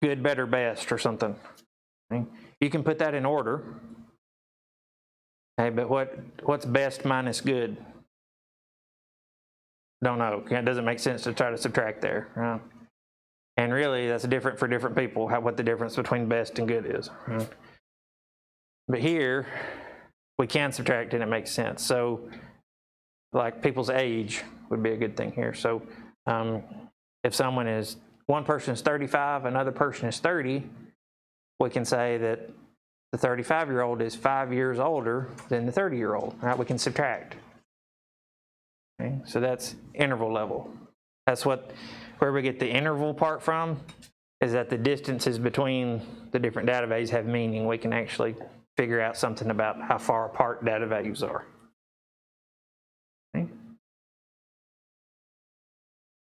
good, better, best or something. Okay. You can put that in order. Okay, but what's best minus good? Don't know. It doesn't make sense to try to subtract there. Right? And really, that's different for different people, what the difference between best and good is. Right? But here, we can subtract and it makes sense. So, like people's age would be a good thing here. So, if one person is 35, another person is 30, we can say that the 35-year-old is 5 years older than the 30-year-old. Right? We can subtract. Okay? So that's interval level. That's where we get the interval part from, is that the distances between the different data values have meaning. We can actually figure out something about how far apart data values are. Okay.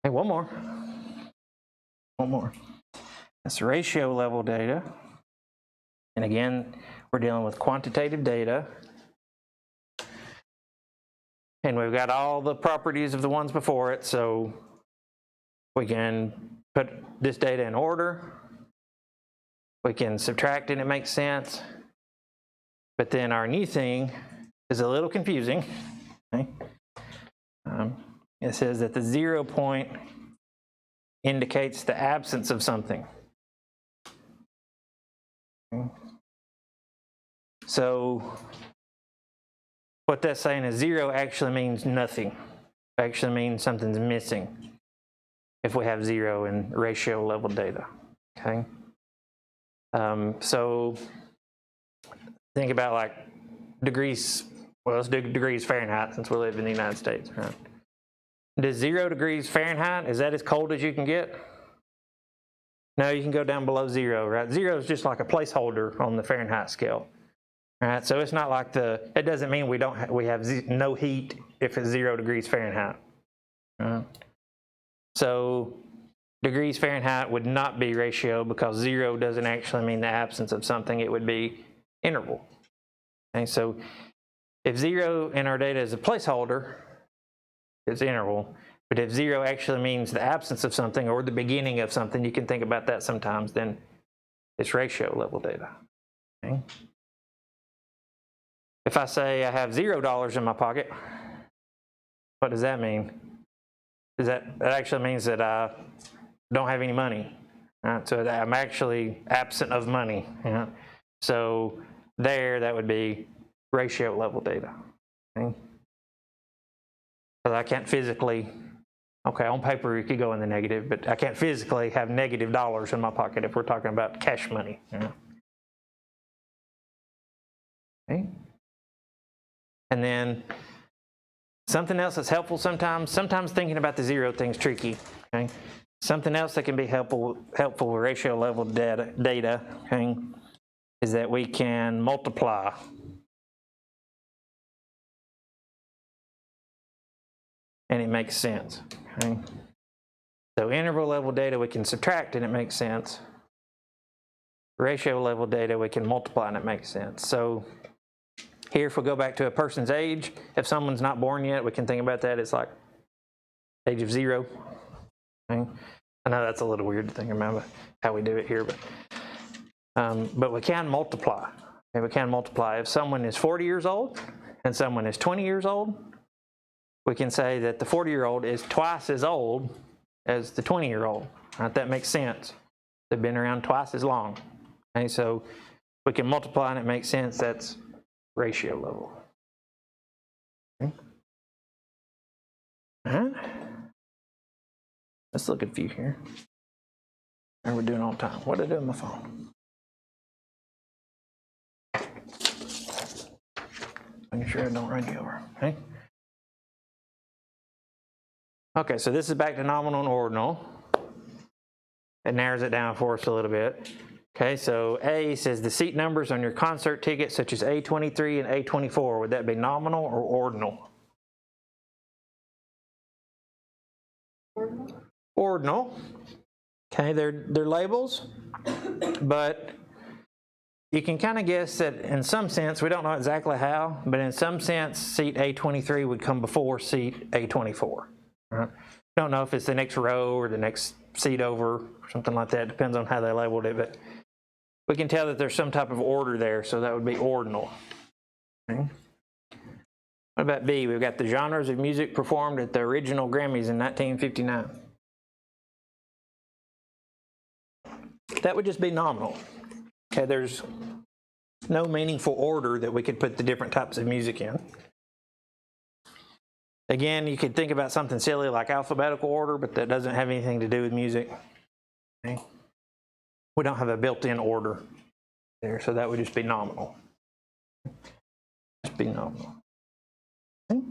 Hey, one more. That's ratio level data. And again, we're dealing with quantitative data. And we've got all the properties of the ones before it, so we can put this data in order. We can subtract and it makes sense. But then our new thing is a little confusing. Okay? It says that the 0 point indicates the absence of something. Okay. So what that's saying is 0 actually means nothing. It actually means something's missing if we have 0 in ratio level data. Okay. So think about like degrees. Well, let's do degrees Fahrenheit since we live in the United States. Right? Does 0 degrees Fahrenheit, is that as cold as you can get? No, you can go down below 0, right? 0 is just like a placeholder on the Fahrenheit scale. Right? So it's not like it doesn't mean we have no heat if it's 0 degrees Fahrenheit. Right? So degrees Fahrenheit would not be ratio because 0 doesn't actually mean the absence of something. It would be interval. Okay, so if 0 in our data is a placeholder, it's interval. But if 0 actually means the absence of something or the beginning of something, you can think about that sometimes, then it's ratio level data. Okay? If I say I have $0 in my pocket, what does that mean? That actually means that I don't have any money. Right? So that I'm actually absent of money. Right? So that would be ratio level data. Okay? Because I can't physically, okay, on paper it could go in the negative, but I can't physically have negative dollars in my pocket if we're talking about cash money. Right? Okay. And then something else that's helpful sometimes thinking about the 0 thing's tricky. Okay. Something else that can be helpful with ratio level data okay, is that we can multiply. And it makes sense. Okay. So interval level data we can subtract and it makes sense. Ratio level data we can multiply and it makes sense. So here, if we go back to a person's age, if someone's not born yet, we can think about that as like age of 0. Okay. I know that's a little weird to think about how we do it here, but we can multiply. Okay, we can multiply. If someone is 40 years old and someone is 20 years old, we can say that the 40-year-old is twice as old as the 20-year-old. Right? That makes sense. They've been around twice as long. Okay, so we can multiply and it makes sense. That's ratio level. Okay. All right. Let's look at a few here. How are we doing on time? What did I do on my phone? Making sure I don't run you over. Okay. Okay, so this is back to nominal and ordinal. It narrows it down for us a little bit. Okay, so A says the seat numbers on your concert ticket, such as A23 and A24, would that be nominal or ordinal? Ordinal. Okay, they're labels, but you can kind of guess that in some sense, we don't know exactly how, but in some sense, seat A23 would come before seat A24. Right? Don't know if it's the next row or the next seat over or something like that. Depends on how they labeled it, but we can tell that there's some type of order there, so that would be ordinal. Okay. What about B? We've got the genres of music performed at the original Grammys in 1959. that would just be nominal. Okay, there's no meaningful order that we could put the different types of music in. Again, you could think about something silly like alphabetical order, but that doesn't have anything to do with music. Okay. We don't have a built-in order there, so that would just be nominal. Just be nominal. Okay.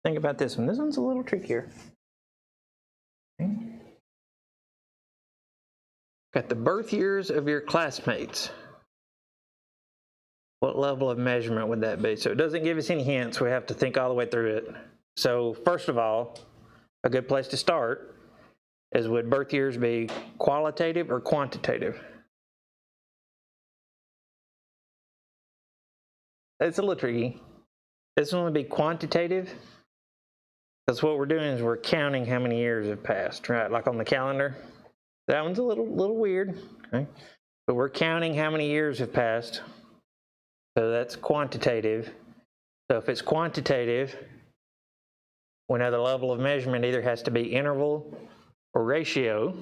Think about this one. This one's a little trickier. Okay. Got the birth years of your classmates. What level of measurement would that be? So it doesn't give us any hints. We have to think all the way through it. So first of all, a good place to start is, would birth years be qualitative or quantitative? It's a little tricky. This one would be quantitative, because what we're doing is we're counting how many years have passed, right? Like on the calendar. That one's a little weird, okay? But we're counting how many years have passed. So that's quantitative. So if it's quantitative, we know the level of measurement either has to be interval or ratio.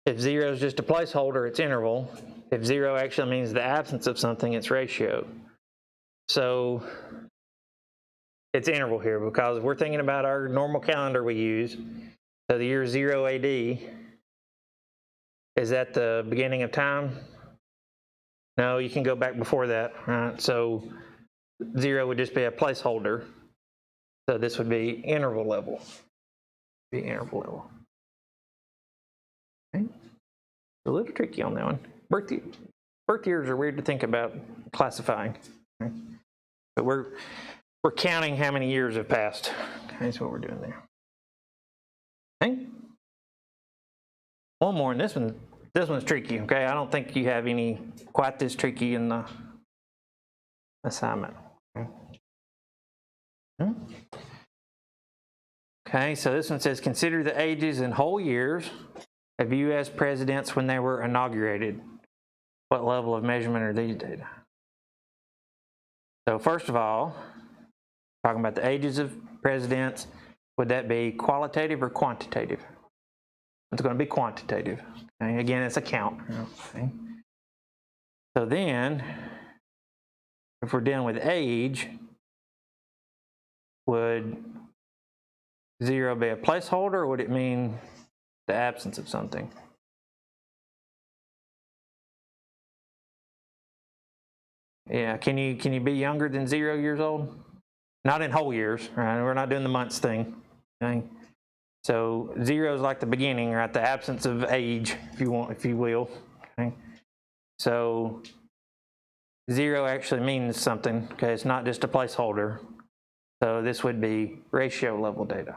If 0 is just a placeholder, it's interval. If 0 actually means the absence of something, it's ratio. So it's interval here, because we're thinking about our normal calendar we use. So the year 0 AD is at the beginning of time. No, you can go back before that, right? So 0 would just be a placeholder. So this would be interval level. Be interval level. Okay. A little tricky on that one. Birth years are weird to think about classifying. Okay. But we're counting how many years have passed. Okay, that's what we're doing there. Okay. One more, and this one's tricky. Okay, I don't think you have any quite this tricky in the assignment. Okay. Okay, so this one says, consider the ages and whole years of U.S. presidents when they were inaugurated. What level of measurement are these data? So first of all, talking about the ages of presidents, would that be qualitative or quantitative? It's going to be quantitative. Okay? Again, it's a count. Okay. So then, if we're dealing with age, would 0 be a placeholder, or would it mean the absence of something? Yeah, can you be younger than 0 years old? Not in whole years, right? We're not doing the months thing. Okay. So 0 is like the beginning, right? The absence of age, if you will. Okay. So 0 actually means something. Okay, it's not just a placeholder. So this would be ratio level data.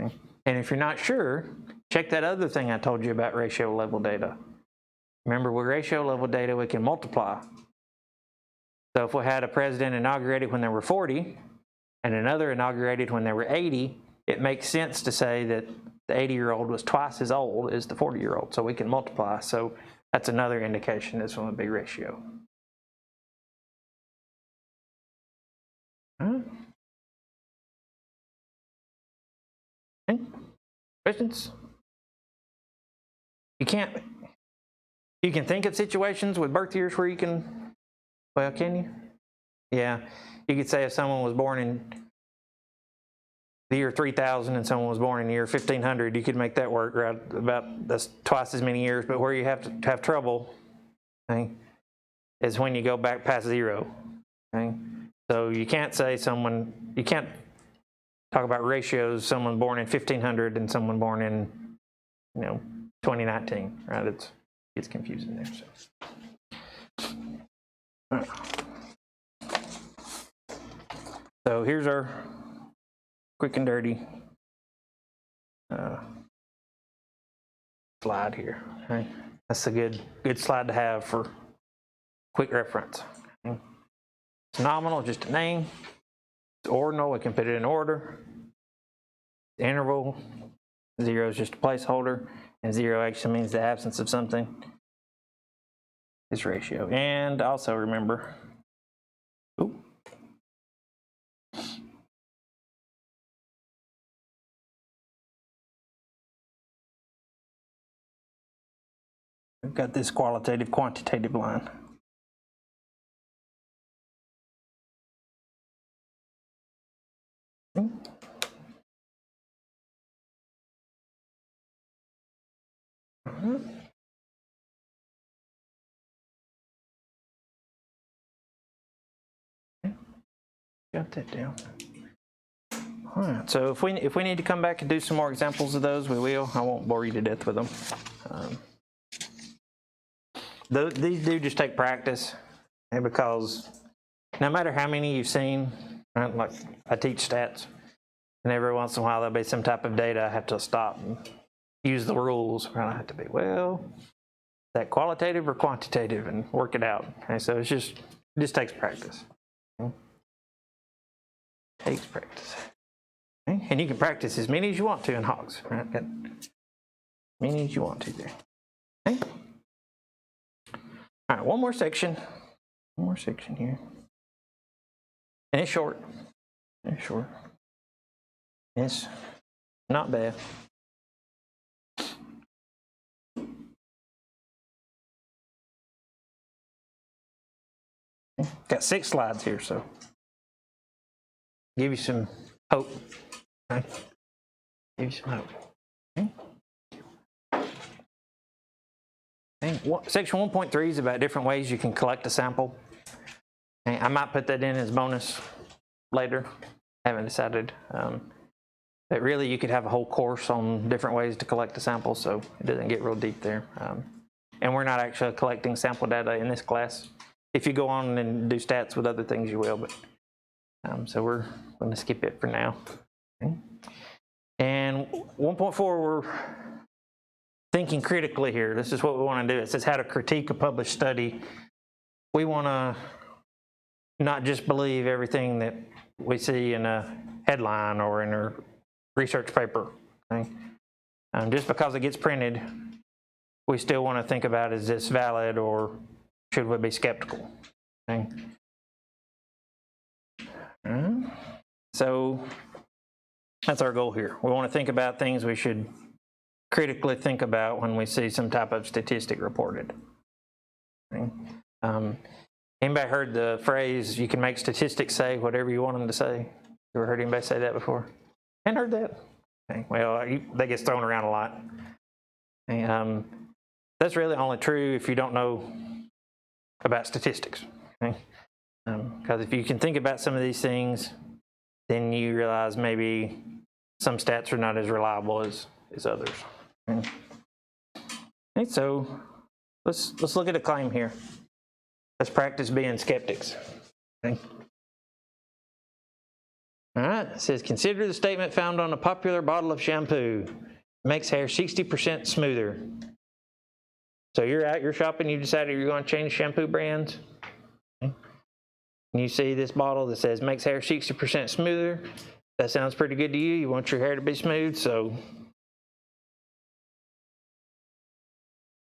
Okay. And if you're not sure, check that other thing I told you about ratio level data. Remember, with ratio level data, we can multiply. So if we had a president inaugurated when they were 40 and another inaugurated when they were 80, it makes sense to say that the 80-year-old was twice as old as the 40-year-old. So we can multiply. So that's another indication this one would be ratio. Okay. Questions? You can think of situations with birth years where you can, well, can you? Yeah, you could say if someone was born in the year 3000 and someone was born in the year 1500, you could make that work, right? About, that's twice as many years. But where you have to have trouble, okay, is when you go back past 0. Okay, so you can't say you can't talk about ratios. Someone born in 1500 and someone born in 2019, right? It's confusing there. So here's our quick and dirty slide here. Okay? That's a good slide to have for quick reference. Okay? It's nominal, just a name. It's ordinal, we can put it in order. Interval, 0 is just a placeholder, and 0 actually means the absence of something. It's ratio. And also remember, we've got this qualitative, quantitative line. Got that down. All right, so if we need to come back and do some more examples of those, we will. I won't bore you to death with them. These do just take practice, and because no matter how many you've seen, right, like I teach stats, and every once in a while there'll be some type of data I have to stop and use the rules. Right? I have to be, well, is that qualitative or quantitative, and work it out. Okay, so it just takes practice. Okay? Takes practice. Okay? And you can practice as many as you want to in hogs. Right? As many as you want to there. Okay? All right, one more section here. And it's short. It's short. It's not bad. Got 6 slides here, so give you some hope. Okay? Give you some hope. Okay? Section 1.3 is about different ways you can collect a sample. Okay? I might put that in as bonus later. Haven't decided. But really, you could have a whole course on different ways to collect a sample, so it doesn't get real deep there. And we're not actually collecting sample data in this class. If you go on and do stats with other things, you will. But so we're going to skip it for now. Okay. And 1.4, we're thinking critically here. This is what we want to do. It says how to critique a published study. We want to not just believe everything that we see in a headline or in a research paper. Okay? Just because it gets printed, we still want to think about, is this valid or should we be skeptical? Okay? So that's our goal here. We want to think about things we should critically think about when we see some type of statistic reported. Okay? Anybody heard the phrase, you can make statistics say whatever you want them to say? You ever heard anybody say that before? Hadn't heard that? Okay. Well, that gets thrown around a lot. And, that's really only true if you don't know about statistics. Okay? Because if you can think about some of these things, then you realize maybe some stats are not as reliable as others. Okay? Okay, so let's look at a claim here. Let's practice being skeptics. Okay? All right, it says, consider the statement found on a popular bottle of shampoo. Makes hair 60% smoother. So you're out, you're shopping, you decided you're going to change shampoo brands. Okay. And you see this bottle that says makes hair 60% smoother. That sounds pretty good to you. You want your hair to be smooth, so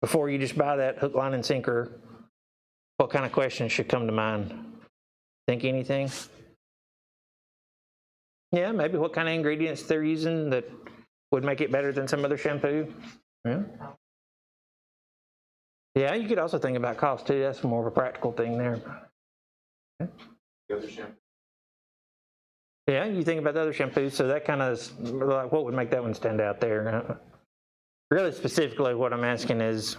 before you just buy that hook, line, and sinker, what kind of questions should come to mind? Think anything? Yeah, maybe what kind of ingredients they're using that would make it better than some other shampoo. Yeah. Yeah, you could also think about cost too. That's more of a practical thing there. Okay. The other shampoo. Yeah, you think about the other shampoos, so that kind of like what would make that one stand out there. Really specifically what I'm asking is,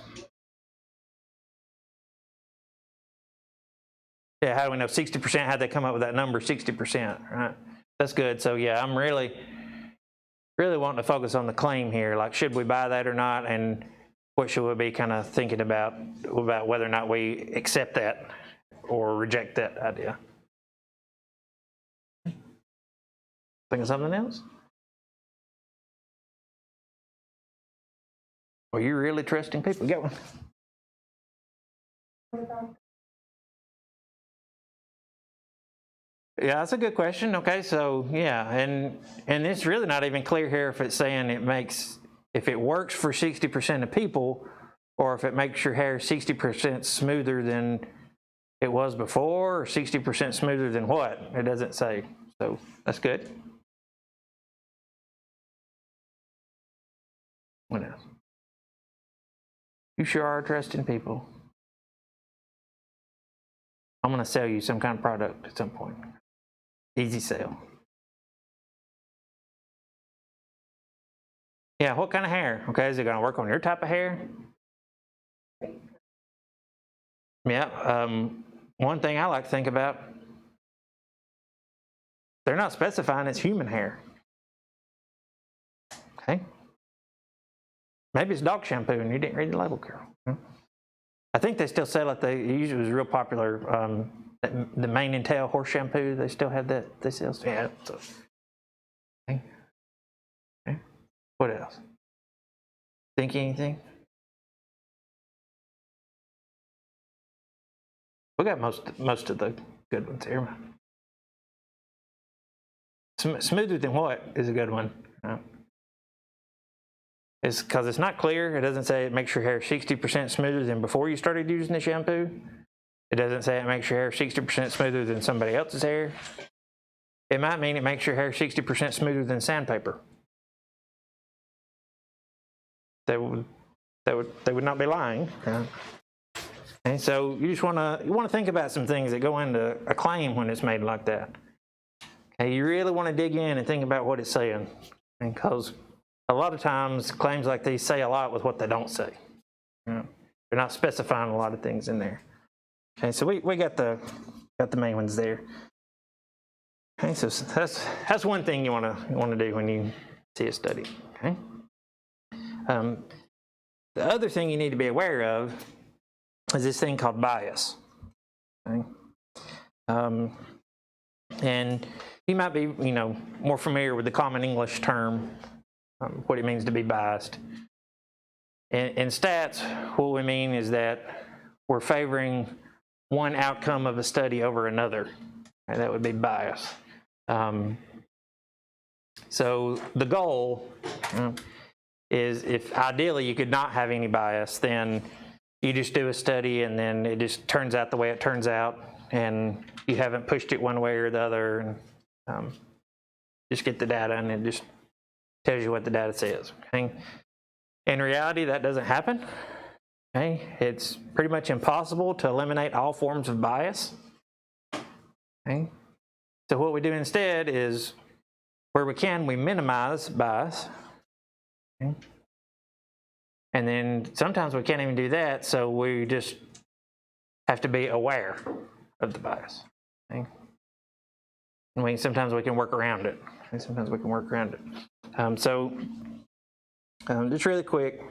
yeah, how do we know 60%? How'd they come up with that number, 60%, right? That's good. So yeah, I'm really wanting to focus on the claim here. Like, should we buy that or not? And what should we be kind of thinking about whether or not we accept that or reject that idea? Think of something else? Are you really trusting people? Get one. Yeah, that's a good question. Okay, so yeah, and it's really not even clear here if it's saying if it works for 60% of people, or if it makes your hair 60% smoother than it was before, or 60% smoother than what? It doesn't say. So that's good. What else? You sure are trusting people. I'm going to sell you some kind of product at some point. Easy sale. Yeah, what kind of hair? Okay, is it going to work on your type of hair? Yeah, one thing I like to think about, they're not specifying it's human hair. Okay. Maybe it's dog shampoo and you didn't read the label, Carol. I think they still sell it. They usually was real popular. The mane and tail horse shampoo, they still have that. They sell. Yeah. So. Okay. Okay. What else? Think anything? We got most of the good ones here. Smoother than what is a good one? It's because it's not clear. It doesn't say it makes your hair 60% smoother than before you started using the shampoo. It doesn't say it makes your hair 60% smoother than somebody else's hair. It might mean it makes your hair 60% smoother than sandpaper. They would not be lying. And so you just want to think about some things that go into a claim when it's made like that. Okay, you really want to dig in and think about what it's saying, because a lot of times claims like these say a lot with what they don't say. They're not specifying a lot of things in there. Okay, so we got the main ones there. Okay, so that's one thing you want to do when you see a study. Okay. The other thing you need to be aware of is this thing called bias. Okay. And you might be more familiar with the common English term, what it means to be biased. In stats, what we mean is that we're favoring one outcome of a study over another, and that would be bias. So the goal is, if ideally you could not have any bias, then you just do a study and then it just turns out the way it turns out, and you haven't pushed it one way or the other, and just get the data and it just tells you what the data says. Okay? In reality, that doesn't happen. Okay? It's pretty much impossible to eliminate all forms of bias. Okay? So what we do instead is, where we can, we minimize bias. Okay? And then sometimes we can't even do that, so we just have to be aware of the bias. Okay? And sometimes we can work around it. And sometimes we can work around it. Just really quick,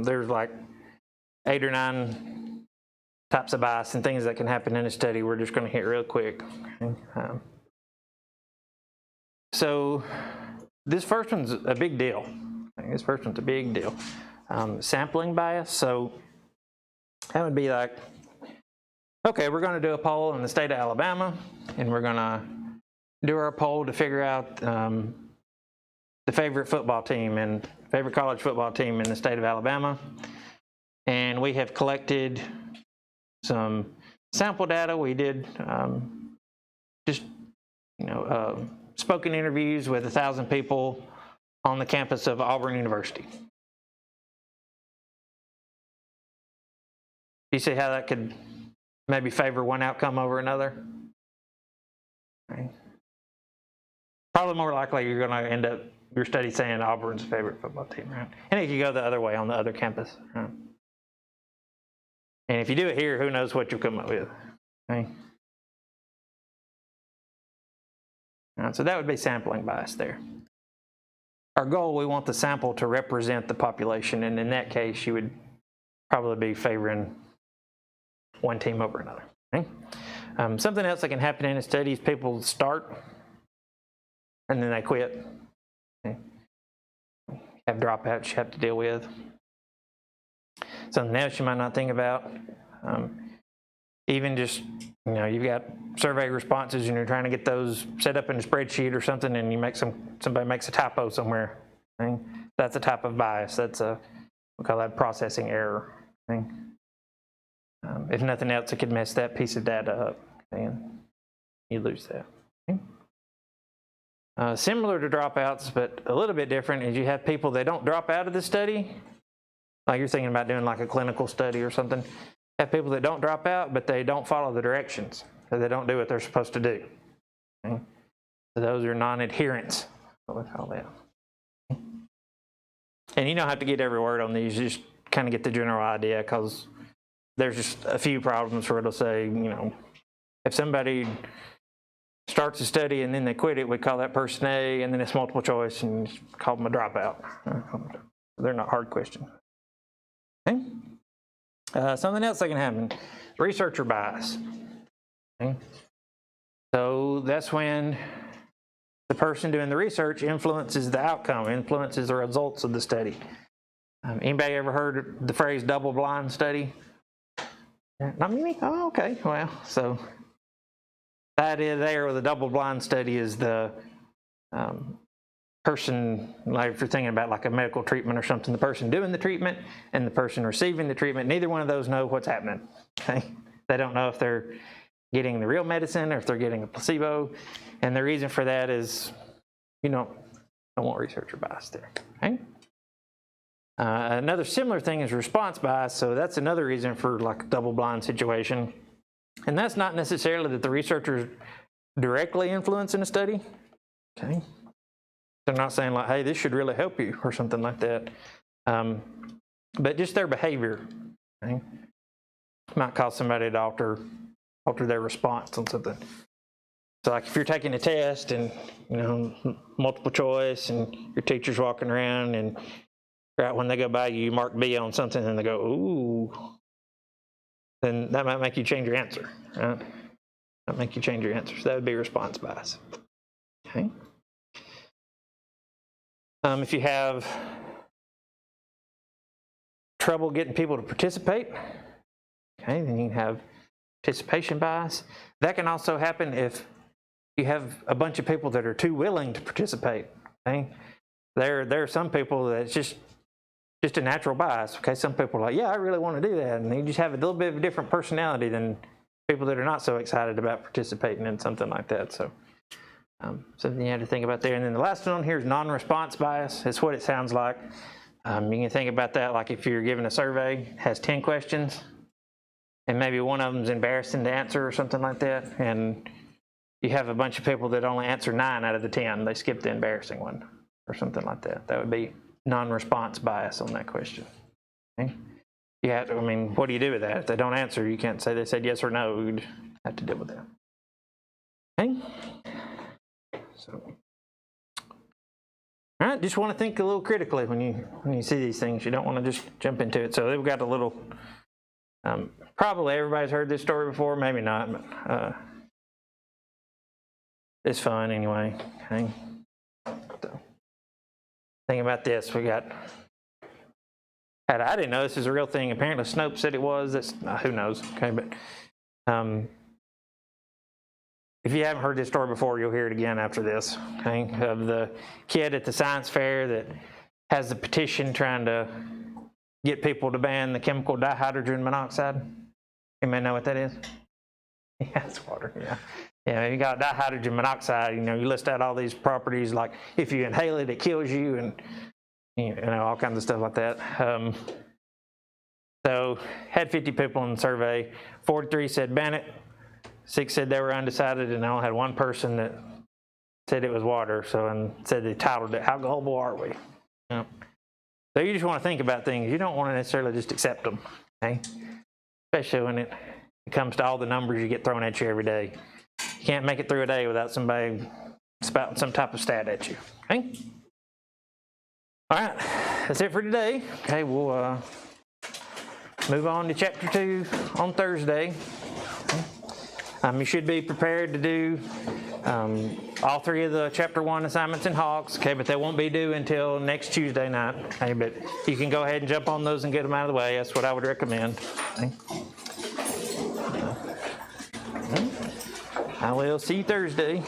there's like 8 or 9 types of bias and things that can happen in a study. We're just going to hit real quick. Okay? So this first one's a big deal. Okay? This first one's a big deal. Sampling bias. So that would be like, okay, we're going to do a poll in the state of Alabama, and we're going to do our poll to figure out the favorite football team and favorite college football team in the state of Alabama. And we have collected some sample data. We did spoken interviews with 1,000 people on the campus of Auburn University. You see how that could maybe favor one outcome over another? Okay. Probably more likely you're going to end up your study saying Auburn's favorite football team, right? And it could go the other way on the other campus, right? And if you do it here, who knows what you'll come up with, okay? So that would be sampling bias there. Our goal, we want the sample to represent the population, and in that case, you would probably be favoring one team over another. Okay? Something else that can happen in a study is people start and then they quit. Okay? Have dropouts you have to deal with. Something else you might not think about, even just, you've got survey responses and you're trying to get those set up in a spreadsheet or something, and you somebody makes a typo somewhere. Okay? That's a type of bias. We call that processing error. Okay? If nothing else, it could mess that piece of data up, okay, and you lose that. Okay? Similar to dropouts, but a little bit different, is you have people that don't drop out of the study, like you're thinking about doing like a clinical study or something, have people that don't drop out, but they don't follow the directions, so they don't do what they're supposed to do. Okay? So those are non-adherents, what we call that. And you don't have to get every word on these, you just kind of get the general idea, because there's just a few problems where it'll say, if somebody starts a study and then they quit it, we call that person A, and then it's multiple choice and call them a dropout. They're not hard questions. Okay. Something else that can happen, researcher bias. Okay. So that's when the person doing the research influences the outcome, influences the results of the study. Anybody ever heard the phrase double-blind study? Not me? Oh, okay. Well, so the idea there with a double-blind study is the person, like if you're thinking about like a medical treatment or something, the person doing the treatment and the person receiving the treatment, neither one of those know what's happening. Okay? They don't know if they're getting the real medicine or if they're getting a placebo. And the reason for that is you don't want researcher bias there. Okay? Another similar thing is response bias. So that's another reason for like a double-blind situation. And that's not necessarily that the researchers directly influencing a study. Okay? They're not saying like, hey, this should really help you or something like that. But just their behavior. Okay? Might cause somebody to alter their response on something. So like if you're taking a test and, multiple choice and your teacher's walking around and right when they go by you mark B on something and they go, ooh, then that might make you change your answer, right? That make you change your answer. So that would be response bias. Okay. If you have trouble getting people to participate, okay, then you can have participation bias. That can also happen if you have a bunch of people that are too willing to participate. Okay, there are some people that it's just a natural bias. Okay, some people are like, yeah, I really want to do that, and they just have a little bit of a different personality than people that are not so excited about participating in something like that. So something you have to think about there. And then the last one on here is non-response bias. It's what it sounds like. You can think about that like if you're given a survey, it has 10 questions, and maybe one of them is embarrassing to answer or something like that, and you have a bunch of people that only answer 9 out of the 10. They skip the embarrassing one or something like that. That would be non-response bias on that question. Okay? You have to, what do you do with that? If they don't answer, you can't say they said yes or no. You'd have to deal with that. Okay? So, all right, just want to think a little critically when you see these things. You don't want to just jump into it. So they've got a little, probably everybody's heard this story before, maybe not, but it's fun anyway. Okay. So, think about this. We got, I didn't know this is a real thing. Apparently Snopes said it was. That's who knows. Okay, but if you haven't heard this story before, you'll hear it again after this. Okay, of the kid at the science fair that has the petition trying to get people to ban the chemical dihydrogen monoxide. You may know what that is. Yeah, it's water. Yeah. Yeah, you got dihydrogen monoxide, you list out all these properties, like if you inhale it, it kills you, and all kinds of stuff like that. So had 50 people in the survey, 43 said ban it, 6 said they were undecided, and I only had one person that said it was water, and said they titled it, How Gullible Are We? So you just want to think about things. You don't want to necessarily just accept them, okay? Especially when it comes to all the numbers you get thrown at you every day. You can't make it through a day without somebody spouting some type of stat at you. Okay? All right, that's it for today. Okay, we'll move on to chapter 2 on Thursday. Okay. You should be prepared to do all 3 of the chapter 1 assignments in Hogs. Okay, but they won't be due until next Tuesday night. Okay, but you can go ahead and jump on those and get them out of the way. That's what I would recommend. Okay. I will see you Thursday.